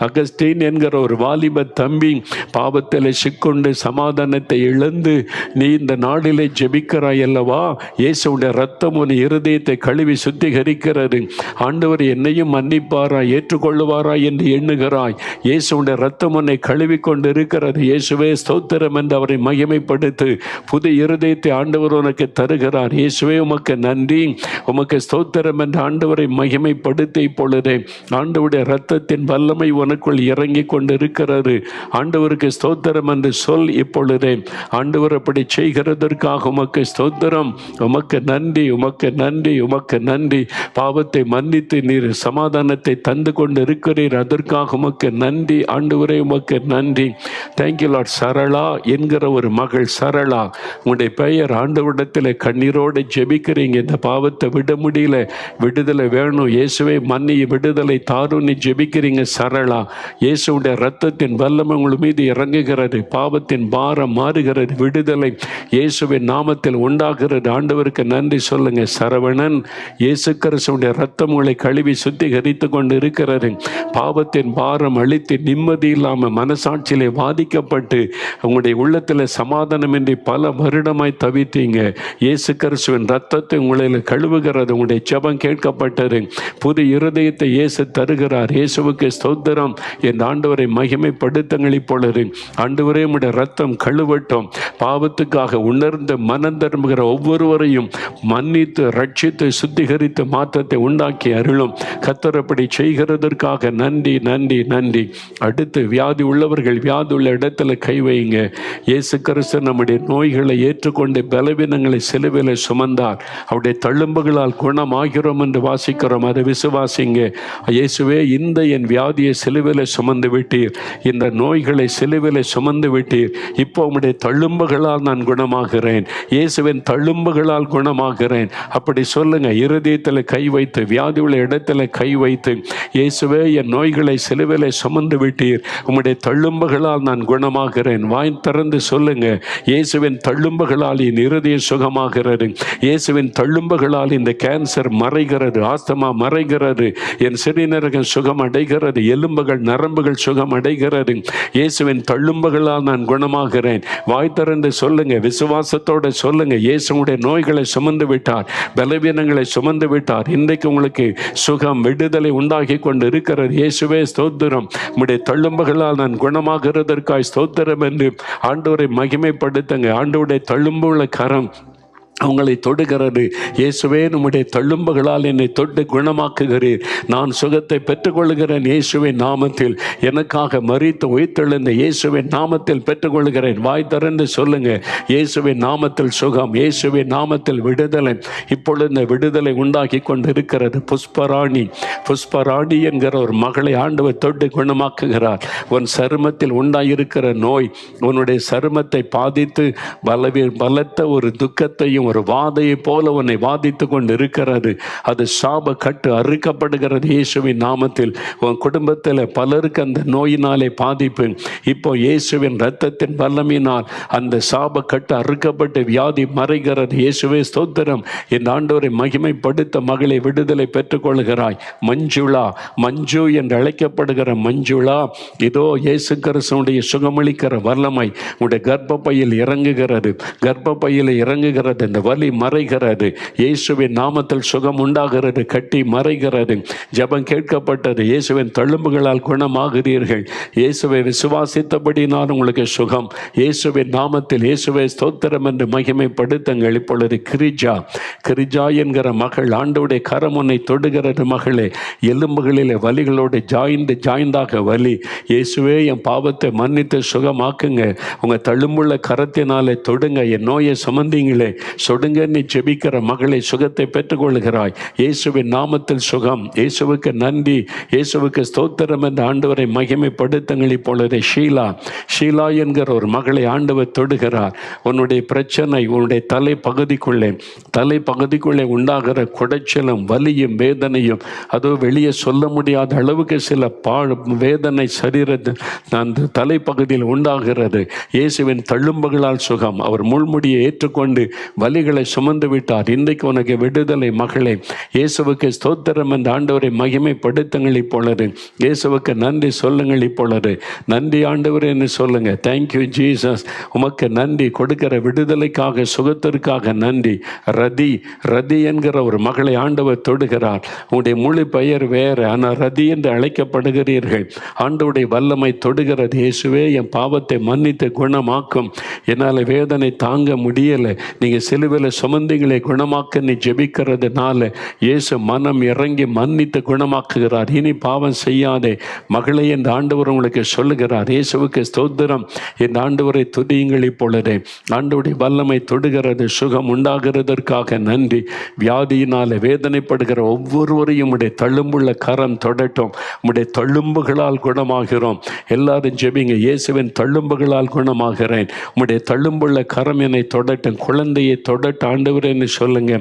Speaker 1: அகஸ்டீன் என்கிற ஒரு வாலிப தம்பி பாவத்தில் சிக்கொண்டு சமாதானத்தை இழந்து நீ இந்த நாளிலே ஜெபிக்கிறாய் அல்லவா? இயேசுடைய ரத்தம் உன் இருதயத்தை கழுவி சுத்திகரிக்கிறது. ஆண்டவர் என்னையும் மன்னிப்பாரா, ஏற்றுக்கொள்ளுவாரா என்று எண்ணுகிறாய். இயேசுடைய ரத்தம் உன்னை கழுவி கொண்டு இருக்கிறது. இயேசுவே ஸ்தோத்திரம் என்று அவரை மகிமைப்படுத்து. புது இருதயத்தை ஆண்டவர் உனக்கு தருகிறார். இயேசுவே உமக்கு நன்றி, உமக்கு ஸ்தோத்திரம் என்று ஆண்டவரை மகிமைப்படுத்தி இப்பொழுதே ஆண்டவருடைய இரத்தத்தின் வல்லமை உனக்குள் இறங்கி கொண்டு இருக்கிறது. ஆண்டவருக்கு ஸ்தோத்திரம் என்று சொல் இப்பொழுதே. ஆண்டவர் அப்படி செய்கிறதற்காக உமக்கு ஸ்தோத்திரம், உமக்கு நன்றி, உமக்கு நன்றி, உமக்கு நன்றி. பாவத்தை மன்னித்து நீர் சமாதானத்தை தந்து கொண்டு இருக்கிறீர், அதற்காக உமக்கு நன்றி ஆண்டவரே, உமக்கு நன்றி. Thank you Lord. சரளா என்கிற ஒரு மகள், சரளா, உங்களுடைய பெயர் ஆண்டவரிடத்தில் கண்ணீரோடு ஜெபிக்கிறீங்க. இந்த பாவத்தை விட முடியல, விடுதலை வேணும், இயேசுவை மன்னி விடுதலை தாரும் நீ ஜெபிக்கிறீங்க. சரளா, இயேசுடைய இரத்தத்தின் வல்லமை உங்கள் மீது இறங்குகிறது. பாவத்தின் பாரம் மாறுகிறது. விடுதலை இயேசுவின் நாமத்தில் உண்டாகிறது. ஆண்டவருக்கு நன்றி சொல்லுங்க. சரவணன், இயேசு கிறிஸ்துவின் இரத்தம் உங்களை கழுவி சுத்திகரித்து கொண்டு இருக்கிறது. பாவத்தின் பாரம் அழித்து நிம்மதி இல்லாமல் மனசாட்சியிலே பாதிக்கப்பட்டு உங்களுடைய உள்ளத்தில் சமாதானமின்றி பல வருடமாய் தவித்தீங்க. இயேசு கிறிஸ்துவின் இரத்தத்தை உங்களை கழுவுகிறது. உங்களுடைய ஜெபம் கேட்கப்பட்டது. புது இருதயத்தை இயேசு தருகிறார். இயேசுவுக்கு ஸ்தோத்திரம். என் ஆண்டவரை மகிமைப்படுத்துங்கள் இப்பொழுது. ஆண்டவரே, உம்முடைய இரத்தம் கழுவட்டும். பாவத்துக்காக உணர்ந்து மனம் திரும்புகிற ஒவ்வொருவரையும் மன்னித்து ரட்சித்து சுத்திகரித்து மாற்றத்தை உண்டாக்கி அருளும். கர்த்தர் அப்படி செய்கிறதற்காக நன்றி, நன்றி, நன்றி. அடுத்து வியாதி உள்ளவர்கள் வியாதி உள்ள இடத்துல கை வைங்க. இயேசு கிறிஸ்து நம்முடைய நோய்களை ஏற்றுக்கொண்டு பலவீனங்களை சிலுவையில் சுமந்தார். அவருடைய தழும்புகளால் குணமாகிறோம் என்று வாசிக்கிறோம். அதை விசுவாசிங்க. இயேசுவே, இந்த என் வியாதியை சிலுவையில் சுமந்து விட்டீர், இந்த நோய்களை சிலுவையில் சுமந்து விட்டீர். இப்போ உம்முடைய தழும்புகளால் நான் குணமாகிறேன், இயேசுவின் தழும்புகளால் குணமாகிறேன். அப்படி சொல்லுங்க. இருதயத்தில் கை வைத்து, வியாதி உள்ள இடத்துல கை வைத்து, இயேசுவே, என் நோய்களை சிலுவையில் சுமந்து விட்டீர், உம்முடைய தழும்புகளால் நான் குணமாகிறேன். வாய் திறந்து சொல்லுங்க. இயேசுவின் தழும்புகளால் என் இருதயம் சுகமாகிறது. இயேசுவின் தழும்புகளால் இந்த கேன்சர் மறைகிறது, ஆஸ்துமா மறைகிறது, என் சிறுநீரகம் சுகம் அடைகிறது, எலும்புகள் நரம்புகள் சுகம் அடைகிறது. இயேசுவின் தழும்புகளால் நான் குணமாகிறேன். வாய் திறந்து சொல்லுங்க. விசுவாசத்தோடு சொல்லுங்க. இயேசுடைய நோய்களை சுமந்து விட்டார், பலவீனங்களை சுமந்து விட்டார். இன்றைக்கு உங்களுக்கு சுகம் விடுதலை உண்டாகி கொண்டு இருக்கிறது. இயேசுவே ஸ்தோத்திரம். உம்முடைய தழும்புகளால் நான் குணமாகிறதற்காய் ஸ்தோத்திரம் என்று ஆண்டவரை மகிமைப்படுத்துங்க. ஆண்டவருடைய தழும்புள்ள கரம் அவங்களை தொடுகிறது. இயேசுவே, நம்முடைய தழும்புகளால் என்னை தொட்டு குணமாக்குகிறீர். நான் சுகத்தை பெற்றுக்கொள்கிறேன் இயேசுவின் நாமத்தில். எனக்காக மரித்து உயிர்த்தெழுந்த இயேசுவின் நாமத்தில் பெற்றுக்கொள்கிறேன். வாய் திறந்து சொல்லுங்க. இயேசுவின் நாமத்தில் சுகம், இயேசுவின் நாமத்தில் விடுதலை. இப்பொழுது இந்த விடுதலை உண்டாக்கி கொண்டு இருக்கிறது. புஷ்பராணி என்கிற ஒரு மகளை ஆண்டவர் தொட்டு குணமாக்குகிறார். உன் சருமத்தில் உண்டாயிருக்கிற நோய், உன்னுடைய சருமத்தை பாதித்து பலத்த ஒரு துக்கத்தையும் மறுபடியும் ஒரு வாதையை போல உன்னை வாதித்து கொண்டு இருக்கிறது. அது சாப கட்டு அறுக்கப்படுகிறது இயேசுவின் நாமத்தில். உன் குடும்பத்தில் பலருக்கு அந்த நோயினாலே பாதிப்பு. இப்போ இயேசுவின் இரத்தத்தின் வல்லமையினால் அந்த சாப கட்டு அறுக்கப்பட்டு வியாதி மறைகிறது. இயேசுவே ஸ்தோத்திரம். இந்த ஆண்டவரை மகிமைப்படுத்த மகளை விடுதலை பெற்றுக்கொள்கிறாய். மஞ்சுளா, மஞ்சு என்று அழைக்கப்படுகிற மஞ்சுளா, இதோ இயேசு கிறிஸ்துவுடைய சுகமளிக்கிற வல்லமை உடைய கர்ப்பப்பையில் இறங்குகிறது. கர்ப்பப்பையில் இறங்குகிறது. இந்த வலி மறைகிறது. இயேசுவின் நாமத்தில் சுகம் உண்டாகிறது. கட்டி மறைகிறது. ஜெபம் கேட்கப்பட்டது. இயேசுவின் தழும்புகளால் குணமாகிறீர்கள். இயேசுவை விசுவாசித்தபடினால் உங்களுக்கு சுகம். இயேசுவின் நாமத்தில் இயேசுவை ஸ்தோத்திரம் என்று மகிமைப்படுத்துங்கள். இப்பொழுது கிரிஜா என்கிற மகள், ஆண்டவருடைய கரம் உன்னை தொடுகிறது மகளே. எலும்புகளிலே வலிகளோடு ஜாய்ந்தாக வலி. இயேசுவே என் பாவத்தை மன்னித்து சுகமாக்குங்க. உங்கள் தழும்புள்ள கரத்தினாலே தொடுங்க. என் நோயை சுமந்தீங்களே, சொடுங்க. நீ ஜெபிக்கிற மகளை சுகத்தை பெற்றுக்கொள்கிறாய். இயேசுவின் நாமத்தில் சுகம். இயேசுவுக்கு நன்றி, இயேசுவுக்கு ஸ்தோத்திரம் என்று ஆண்டவரை மகிமைப்படுத்துங்கள். இப்பொழுது ஷீலா என்கிற ஒரு மகளை ஆண்டவர் தொடுகிறார். உன்னுடைய பிரச்சனை உன்னுடைய தலைப்பகுதிக்குள்ளே உண்டாகிற குடைச்சலும் வலியும் வேதனையும், அதோ வெளியே சொல்ல முடியாத அளவுக்கு சில வேதனை சரீரத்தில் அந்த தலைப்பகுதியில் உண்டாகிறது. இயேசுவின் தழும்புகளால் சுகம். அவர் முள்முடியை ஏற்றுக்கொண்டு வலிகளை சுமந்து விட்டார். இன்றைக்கு உனக்கு விடுதலை மகளே. இயேசுவுக்கு ஸ்தோத்திரம் என்று ஆண்டவரை மகிமைப்படுத்துங்கள். இப்பொழுது இயேசுவுக்கு நன்றி சொல்லுங்கள். இப்பொழுது நன்றி ஆண்டவரே என்று சொல்லுங்க. Thank you Jesus. உமக்கு நன்றி. கொடுக்கிற விடுதலைக்காக, சுகத்திற்காக நன்றி. ரதி என்கிற ஒரு மகளை ஆண்டவர் தொடுகிறார். உங்களுடைய முழு பெயர் வேறு, ஆனால் ரதி என்று அழைக்கப்படுகிறீர்கள். ஆண்டவருடைய வல்லமை தொடுகிறது. இயேசுவே என் பாவத்தை மன்னித்து குணமாக்கும். என்னால் வேதனை தாங்க முடியலை. நீங்கள் சிலுவையில் சுமந்தீங்களே, குணமாக்க நீ ஜெபிக்கிறதுனால இயேசு மனம் இறங்கி மன்னித்து குணமாக்குகிறார். இனி பாவம் செய்யாதே மகளே என்று ஆண்டவர் உங்களுக்கு சொல்லுகிறார். இயேசுவுக்கு ஸ்தோத்திரம். இந்த ஆண்டவரை துதியுங்கள். இப்பொழுதே ஆண்டவருடைய வல்லமை தொடுகிறது. சுகம் உண்டாகிறதற்காக நன்றி. வியாதியினால வேதனைப்படுகிற ஒவ்வொருவரையும் உடைய தழும்புள்ள கரம் தொடட்டும். உடைய தழும்புகளால் குணமாகிறோம். எல்லாரும் ஜெபிங்க. இயேசுவின் தழும்புகளால் குணமாகிறேன். உடைய தழும்புள்ள கரம் என்னை தொடட்டும். குழந்தையை தொடட்டும் ஆண்டவரேன்னு சொல்லுங்க.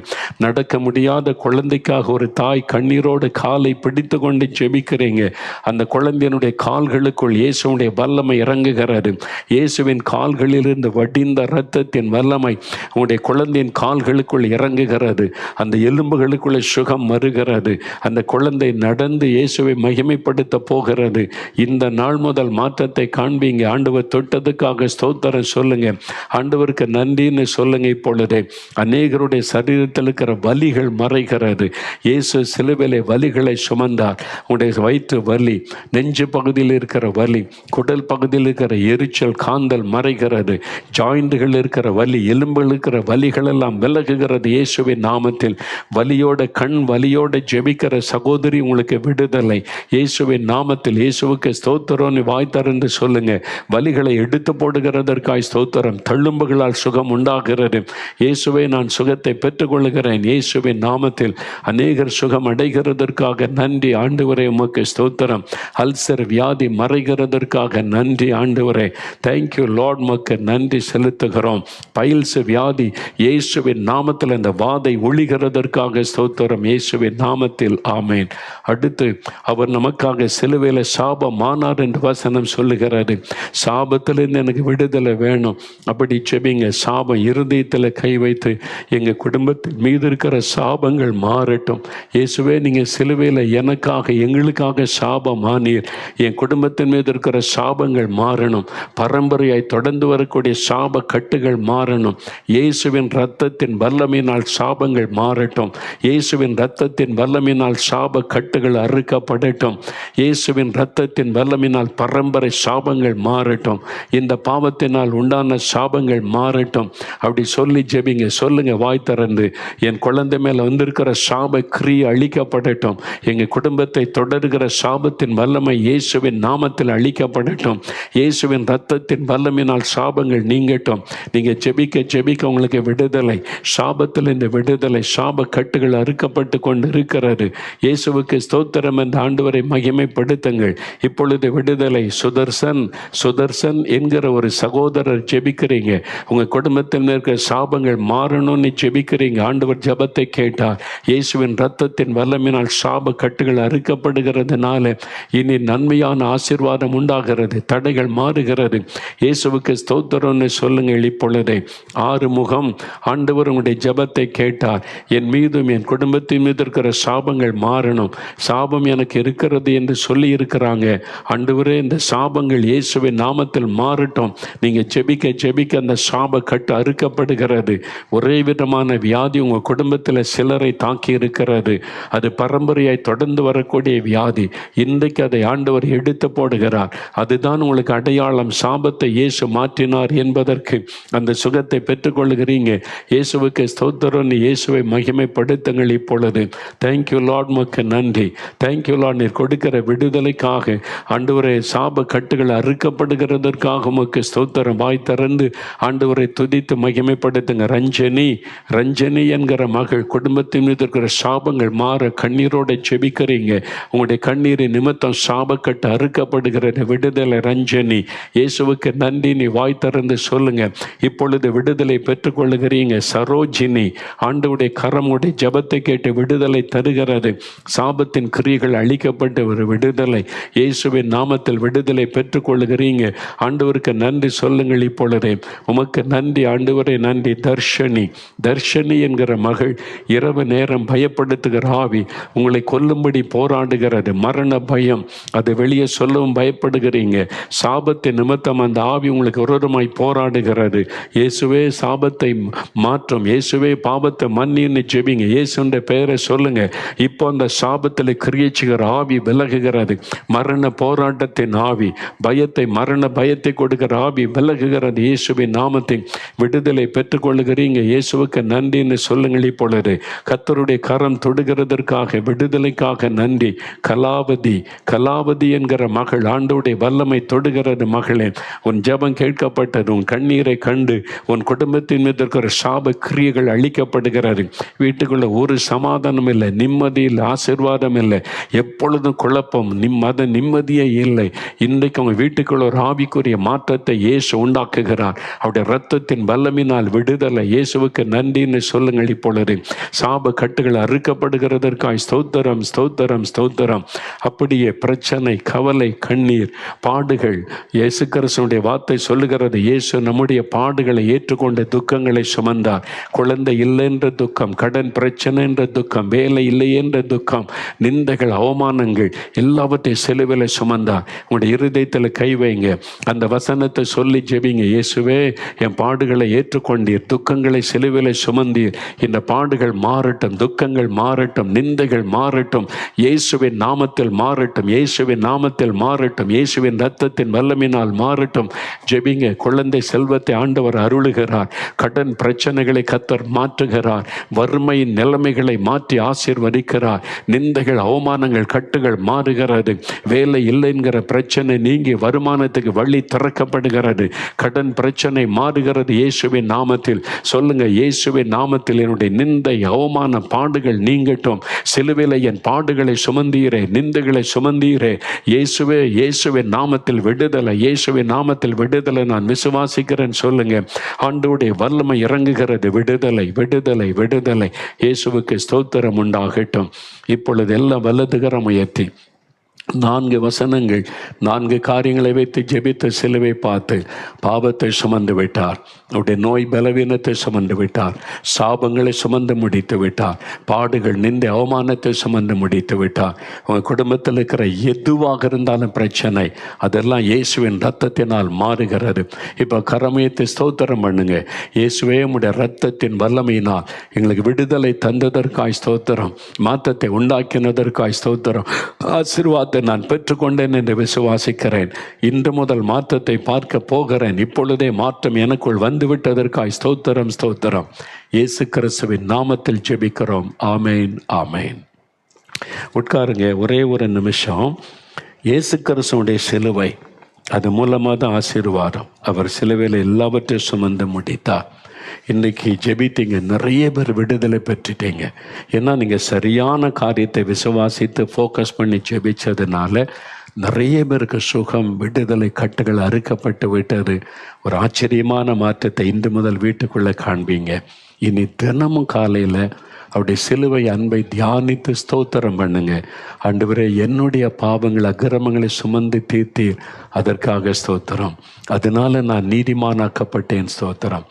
Speaker 1: நடக்க முடியாத குழந்தைக்காக ஒரு தாய் கண்ணீரோடு காலை பிடித்து கொண்டு ஜெபிக்கிறீங்க. அந்த குழந்தையினுடைய கால்களுக்குள் இயேசுடைய வல்லமை இறங்குகிறது. இயேசுவின் கால்களிலிருந்து வடிந்த இரத்தத்தின் வல்லமை உங்களுடைய குழந்தையின் கால்களுக்குள் இறங்குகிறது. அந்த எலும்புகளுக்குள்ளே சுகம் வருகிறது. அந்த குழந்தை நடந்து இயேசுவை மகிமைப்படுத்த போகிறது. இந்த நாள் முதல் மாற்றத்தை காண்பீங்க. ஆண்டவர் தொட்டதுக்காக ஸ்தோத்திரம் சொல்லுங்க. ஆண்டவருக்கு நன்றின்னு சொல்லுங்க. இப்பொழுதே அநேகருடைய சரீரத்தில் இருக்கிற வலிகள் மறைகிறது. இயேசு சிலுவையிலே வலிகளை சுமந்தார். உடைய வயிற்று வலி, நெஞ்சு பகுதியில் இருக்கிற வலி, குடல் பகுதியில் இருக்கிற எரிச்சல், காந்தல் மறைகிறது. ஜாயிண்டுகள் இருக்கிற வலி, எலும்புகள் இருக்கிற வலிகள் எல்லாம் விலகுகிறது இயேசுவின் நாமத்தில். கண் வலியோடு ஜெபிக்கிற சகோதரி, உங்களுக்கு விடுதலை இயேசுவின் நாமத்தில். இயேசுவுக்கு ஸ்தோத்திரம். வாய் திறந்து சொல்லுங்க. வலிகளை எடுத்து போடுகிறதற்காய் ஸ்தோத்திரம். தழும்புகளால் சுகம் உண்டாகிறது. இயேசுவை நான் சுகத்தை பெற்றுக்கொள்கிறேன் இயேசுவின் நாமத்தில். அநேகர் சுகம் அடைகிறதற்காக நன்றி ஆண்டவரே. உமக்கு ஸ்தோத்திரம். அல்சர் வியாதி மறைகிறதற்காக நன்றி ஆண்டவரே. Thank you Lord. உமக்கு நன்றி செலுத்துகிறோம். பைல்ஸ் வியாதி இயேசுவின் நாமத்தில் அந்த வாதை ஒழிகிறதற்காக ஸ்தோத்திரம் இயேசுவின் நாமத்தில். ஆமேன். அடுத்து அவர் நமக்காக சிலுவையில் சாபமானார் என்று வசனம் சொல்லுகிறது. சாபத்திலிருந்து எனக்கு விடுதலை வேணும். அப்படி செபிங்க. சாபம் இருதயத்தில் கை வைத்து எங்கள் குடும்பத்தின் மீது இருக்கிற சாபங்கள் மாறட்டும். இயேசுவே, நீங்கள் சிலுவையில் எனக்காக எங்களுக்காக சாபமானீர். என் குடும்பத்தின் மீது இருக்கிற சாபங்கள் மாறணும். பரம்பரையாய் தொடர்ந்து வரக்கூடிய சாப கட்டுகள் மாறணும். இயேசுவின் இரத்தத்தின் வல்லமையினால் சாபங்கள் மாறட்டும். இயேசுவின் இரத்தத்தின் வல்லமையினால் சாப கட்டுகள் அறுக்கப்படட்டும். இயேசுவின் இரத்தத்தின் வல்லமையினால் பரம்பரை சாபங்கள் மாறட்டும். இந்த பாவத்தினால் உண்டான சாபங்கள் மாறட்டும். அப்படி சொல்லி ஜெபிங்க. சொல்லுங்க வாய் திறந்து. என் குழந்தை மேல வந்திருக்கிற சாப கிரியை அழிக்கப்படட்டும். எங்க குடும்பத்தை தொடர்கிற சாபத்தின் வல்லமை இயேசுவின் நாமத்தில் அழிக்கப்படட்டும். இயேசுவின் இரத்தத்தின் வல்லமையினால் சாபங்கள் நீங்கட்டும். நீங்க ஜெபிக்க உங்களுக்கு விடுதலை. சாபத்தில் இந்த விடுதலை, சாப கட்டுகள் அறுக்கப்பட்டு கொண்டு இருக்கிறது. இயேசுவுக்கு ஸ்தோத்திரம் என்ற ஆண்டவரை மகிமைப்படுத்துங்கள். இப்பொழுது விடுதலை. சுதர்சன் என்கிற ஒரு சகோதரர் ஜெபிக்கிறீங்க. உங்க குடும்பத்தில் இருக்கிற சாபங்கள் சாபங்கள் மாறணும்னு ஜெபிக்கிறீங்க. ஆண்டவர் ஜெபத்தை கேட்டார். இயேசுவின் இரத்தத்தின் வல்லமையினால் சாப கட்டுகள் அறுக்கப்படுகிறதுனால இனி நன்மையான ஆசீர்வாதம் உண்டாகிறது, தடைகள் மாறுகிறது. இயேசுவுக்கு ஸ்தோத்திரம்னு சொல்லுங்கள். இப்பொழுதே ஆறுமுகம் ஆண்டவர் உங்களுடைய ஜெபத்தை கேட்டார். என் மீதும் என் குடும்பத்தின் மீது இருக்கிற சாபங்கள் மாறணும், சாபம் எனக்கு இருக்கிறது என்று சொல்லி இருக்கிறாங்க. ஆண்டவரே, இந்த சாபங்கள் இயேசுவின் நாமத்தில் மாறட்டும். நீங்கள் ஜெபிக்க ஜெபிக்க அந்த சாப கட்டு அறுக்கப்படுகிறது. ஒரே விதமான வியாதி உங்கள் குடும்பத்தில் சிலரை தாக்கி இருக்கிறது. அது பரம்பரையாய் தொடர்ந்து வரக்கூடிய வியாதி. இன்றைக்கு அதை ஆண்டவர் எடுத்து போடுகிறார். அதுதான் உங்களுக்கு அடையாளம். சாபத்தை இயேசு மாற்றினார் என்பதற்கு அந்த சுகத்தை பெற்றுக்கொள்கிறீங்க. இயேசுவுக்கு ஸ்தோத்திரம். இயேசுவை மகிமைப்படுத்துங்கள் இப்பொழுது. தேங்க்யூ லார்ட், மக்கு நன்றி. தேங்க்யூ லார்ட், நீர் கொடுக்கிற விடுதலைக்காக. ஆண்டவரே, சாப கட்டுகள் அறுக்கப்படுகிறதற்காக உமக்கு ஸ்தோத்திரம். வாய் திறந்து ஆண்டவரை துதித்து மகிமைப்படுத்துங்க. ரஞ்சனி என்கிற மகள் குடும்பத்தின் மீது இருக்கிற சாபங்கள் மாற கண்ணீரோட செபிக்கிறீங்க. உங்களுடைய கண்ணீரின் நிமித்தம் சாபக்கட்டு அறுக்கப்படுகிறது. விடுதலை ரஞ்சனி. இயேசுவுக்கு நன்றி. நீ வாய் திறந்து சொல்லுங்க. இப்பொழுது விடுதலை பெற்றுக்கொள்ளுகிறீங்க. சரோஜினி, ஆண்டவருடைய கரமுடைய ஜபத்தை கேட்டு விடுதலை தருகிறது. சாபத்தின் கிரியைகள் அழிக்கப்பட்டு ஒரு விடுதலை. இயேசுவின் நாமத்தில் விடுதலை பெற்றுக்கொள்ளுகிறீங்க. ஆண்டவருக்கு நன்றி சொல்லுங்கள் இப்பொழுதே. உமக்கு நன்றி ஆண்டவரே, நன்றி. தர்ஷனி என்கிற மகள் இரவு நேரம் பயப்படுத்துகிற ஆவி உங்களை கொல்லும்படி போராடுகிறது. மரண பயம், அது வெளியே சொல்லவும் பயப்படுகிறீங்க. சாபத்தின் நிமித்தம் அந்த ஆவி உங்களுக்கு விரோதமாய் போராடுகிறது. இயேசுவே சாபத்தை மாற்றும், இயேசுவே பாவத்தை மன்னின்னு ஜெபிங்க. இயேசுன்ற பெயரை சொல்லுங்க. இப்போ அந்த சாபத்தில் கிரியைச்சுகிற ஆவி விலகுகிறது. மரண போராட்டத்தின் ஆவி, பயத்தை, மரண பயத்தை கொடுக்கிற ஆவி விலகுகிறது. இயேசுவின் நாமத்தை விடுதலை பெற்றுக்கொள்ளுகிறீங்க. இயேசுவுக்கு நன்றின்னு சொல்லுங்கள் இப்பொழுது. கர்த்தருடைய கரம் தொடுகிறதற்காக, விடுதலைக்காக நன்றி. கலாவதி என்கிற மகள், ஆண்டவருடைய வல்லமை தொடுகிறது. மகளே, உன் ஜெபம் கேட்கப்பட்டது. உன் கண்ணீரை கண்டு உன் குடும்பத்தின் மீது இருக்கிற சாப கிரியைகள் அழிக்கப்படுகிறது. வீட்டுக்குள்ள ஒரு சமாதானம் இல்லை, நிம்மதி இல்லை, ஆசீர்வாதம் இல்லை, எப்பொழுதும் குழப்பம், நிம்மதியே இல்லை. இன்றைக்கு அவங்க வீட்டுக்குள்ள ஒரு ஆவிக்குரிய மாற்றத்தை இயேசு உண்டாக்குகிறார். அவருடைய இரத்தத்தின் வல்லமினால் விடுதலை. இயேசுவுக்கு நன்றின்னு சொல்லுங்கள் இப்பொழுது. சாப கட்டுகள் அறுக்கப்படுகிறதற்காய் ஸ்தோத்திரம், ஸ்தோத்திரம், ஸ்தோத்திரம். அப்படியே பிரச்சனை, கவலை, கண்ணீர், பாடுகள், இயேசு கிறிஸ்துவினுடைய வார்த்தை சொல்லுகிறது. இயேசு நம்முடைய பாடுகளை ஏற்றுக்கொண்ட துக்கங்களை சுமந்தார். குழந்தை இல்லை என்ற துக்கம், கடன் பிரச்சனை என்ற துக்கம், வேலை இல்லை என்ற துக்கம், நிந்தைகள், அவமானங்கள் எல்லாவற்றையும் சிலுவையில் சுமந்தார். உங்களுடைய இருதயத்தில் கை வைங்க. அந்த வசனத்தை சொல்லி ஜெபிங்க. இயேசுவே, என் பாடுகளை ஏற்றுக்கொண்டீர், துக்கங்களை சிலுவையில் சுமந்தீர். இந்த பாடுகள் மாறட்டும், துக்கங்கள் மாறட்டும், நிந்தைகள் மாறட்டும், இயேசுவின் நாமத்தில் மாறட்டும், இயேசுவின் நாமத்தில் மாறட்டும், இயேசுவின் இரத்தத்தின் வல்லமினால் மாறட்டும். ஜெபிங்க. குழந்தை செல்வத்தை ஆண்டவர் அருளுகிறார். கடன் பிரச்சனைகளை கர்த்தர் மாற்றுகிறார். வறுமையின் நிலைமைகளை மாற்றி ஆசீர்வதிக்கிறார். நிந்தைகள், அவமானங்கள், கட்டுகள் மாறுகிறது. வேலை இல்லை என்கிற பிரச்சனை நீங்கி வருமானத்துக்கு வழி திறக்கப்படுகிறது. கடன் பிரச்சனை மாறுகிறது. இயேசுவின் நாமத்தில் சொல்லுங்க. இயேசுவின் நாமத்தில் என்னுடைய நிந்தை, அவமான, பாடுகள் நீங்கட்டும். சிலுவையில் என் பாடுகளை சுமந்தீரே, நிந்தைகளை சுமந்தீரே. இயேசுவே, இயேசுவின் நாமத்தில் விடுதலை, இயேசுவின் நாமத்தில் விடுதலை நான் விசுவாசிக்கிறேன் சொல்லுங்க. ஆண்டவருடைய வல்லமை இறங்குகிறது. விடுதலை, விடுதலை, விடுதலை. இயேசுவுக்கு ஸ்தோத்திரம் உண்டாகட்டும். இப்பொழுது எல்லாம் வலதுகரம் உயர்த்தி 4 வசனங்கள், 4 காரியங்களை வைத்து ஜெபித்த சிலுவை பார்த்து பாவத்தை சுமந்து விட்டார். அவருடைய நோய் பலவீனத்தை சுமந்து விட்டார். சாபங்களை சுமந்து முடித்து விட்டார். பாடுகள், நிந்தை, அவமானத்தை சுமந்து முடித்து விட்டார். உங்கள் குடும்பத்தில் இருக்கிற எதுவாக இருந்தாலும் பிரச்சனை, அதெல்லாம் இயேசுவின் இரத்தத்தினால் மாறுகிறது. இப்போ கரமயத்தை ஸ்தோத்திரம் பண்ணுங்க. இயேசுவே, உடைய இரத்தத்தின் வல்லமையினால் எங்களுக்கு விடுதலை தந்ததற்காய் ஸ்தோத்திரம், மாற்றத்தை உண்டாக்கினதற்காய் ஸ்தோத்திரம், ஆசீர்வாதத்தை நான் பெற்றுக்கொண்டேன் என்று விசுவாசிக்கிறேன். இன்று முதல் மாற்றத்தை பார்க்க போகிறேன். இப்பொழுதே மாற்றம் எனக்குள் வந்துவிட்டதற்காய் ஸ்தோத்திரம், ஸ்தோத்திரம். இயேசு கிறிஸ்துவின் நாமத்தில் ஜெபிக்கிறோம். ஆமேன், ஆமேன். உட்காருங்க. ஒரே ஒரு நிமிஷம். இயேசு கிறிஸ்துவுடைய சிலுவை, அது மூலமாக தான் ஆசீர்வாதம். அவர் சிலுவையில் எல்லாவற்றையும் சுமந்து முடித்தார். இன்றைக்கி ஜெபித்தீங்க, நிறைய பேர் விடுதலை பெற்றுட்டீங்க. ஏன்னா நீங்கள் சரியான காரியத்தை விசுவாசித்து ஃபோக்கஸ் பண்ணி ஜெபிச்சதுனால நிறைய பேருக்கு சுகம், விடுதலை, கட்டுகள் அறுக்கப்பட்டு விட்டது. ஒரு ஆச்சரியமான மாற்றத்தை இன்று முதல் வீட்டுக்குள்ளே காண்பீங்க. இனி தினமும் காலையில் அவருடைய சிலுவை அன்பை தியானித்து ஸ்தோத்திரம் பண்ணுங்க. ஆண்டவரே, என்னுடைய பாவங்கள் அக்கிரமங்களை சுமந்து தீர்த்தீர், அதற்காக ஸ்தோத்திரம். அதனால நான் நீதிமானாக்கப்பட்டேன், ஸ்தோத்திரம்.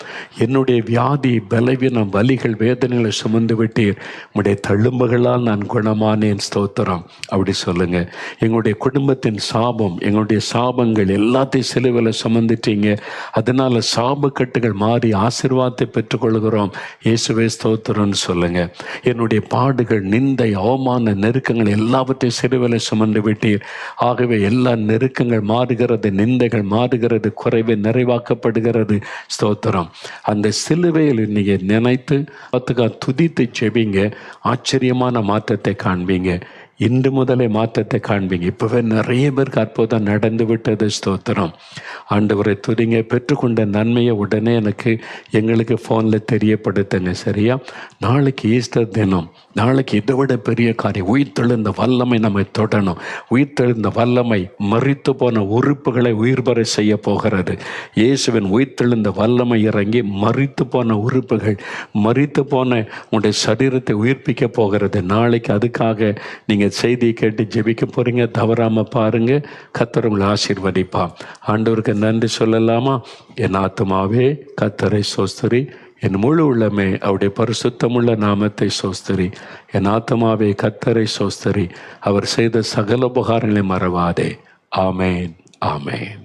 Speaker 1: என்னுடைய வியாதி, பலவீனம், வலிகள், வேதனைகளை சுமந்து விட்டீர், உடைய தழும்புகளால் நான் குணமானேன், ஸ்தோத்திரம். அப்படி சொல்லுங்க. எங்களுடைய குடும்பத்தின் சாபம், எங்களுடைய சாபங்கள் எல்லாத்தையும் சிலுவையில் சுமந்துட்டீங்க. அதனால சாபக்கட்டுகள் மாறி ஆசீர்வாதத்தை பெற்றுக்கொள்கிறோம், இயேசுவே ஸ்தோத்திரம்னு சொல்லுங்க. என்னுடைய பாடுகள், நிந்தை, அவமான, நெருக்கங்கள் எல்லாவற்றையும் சிலுவையில் சுமந்து விட்டீர். ஆகவே எல்லா நெருக்கங்கள் மாறுகிறது, நிந்தைகள் மாறுகிறது, குறைவை நிறைவாக்கப்படுகிறது, ஸ்தோத்திரம். அந்த சிலுவையில் நீங்க நினைத்து துதித்து செபிங்க. ஆச்சரியமான மாற்றத்தை காண்பீங்க. இன்று முதலே மாற்றத்தை காண்பீங்க. இப்போவே நிறைய பேருக்கு அற்புதம் நடந்து விட்டது, ஸ்தோத்திரம். ஆண்டவரை துதிங்க. பெற்றுக்கொண்ட நன்மையை உடனே எங்களுக்கு ஃபோனில் தெரியப்படுத்துங்க, சரியா? நாளைக்கு ஈஸ்டர் தினம். நாளைக்கு இதை விட பெரிய காரியம். உயிர்த்தெழுந்த வல்லமை நம்மை தொடணும். உயிர்த்தெழுந்த வல்லமை மரித்து போன உறுப்புகளை உயிர் பெற செய்ய போகிறது. இயேசுவின் உயிர்த்தெழுந்த வல்லமை இறங்கி மரித்து போன உறுப்புகள், மரித்து போன உங்களுடைய சரீரத்தை உயிர்ப்பிக்க போகிறது. நாளைக்கு அதுக்காக நீங்கள் செய்தியை கேட்டு ஜெபிக்க போறீங்க. தவறாம பாருங்க. கர்த்தர் உங்களை ஆசீர்வதிப்பா. ஆண்டவருக்கு நன்றி சொல்லலாமா? என் ஆத்துமாவே கர்த்தரை சோஸ்திரி, என் முழு உள்ளமே அவருடைய பரிசுத்தமுள்ள நாமத்தை சோஸ்திரி. என் ஆத்துமாவே கர்த்தரை சோஸ்திரி, அவர் செய்த சகல உபகாரங்களை மறவாதே. ஆமேன், ஆமேன்.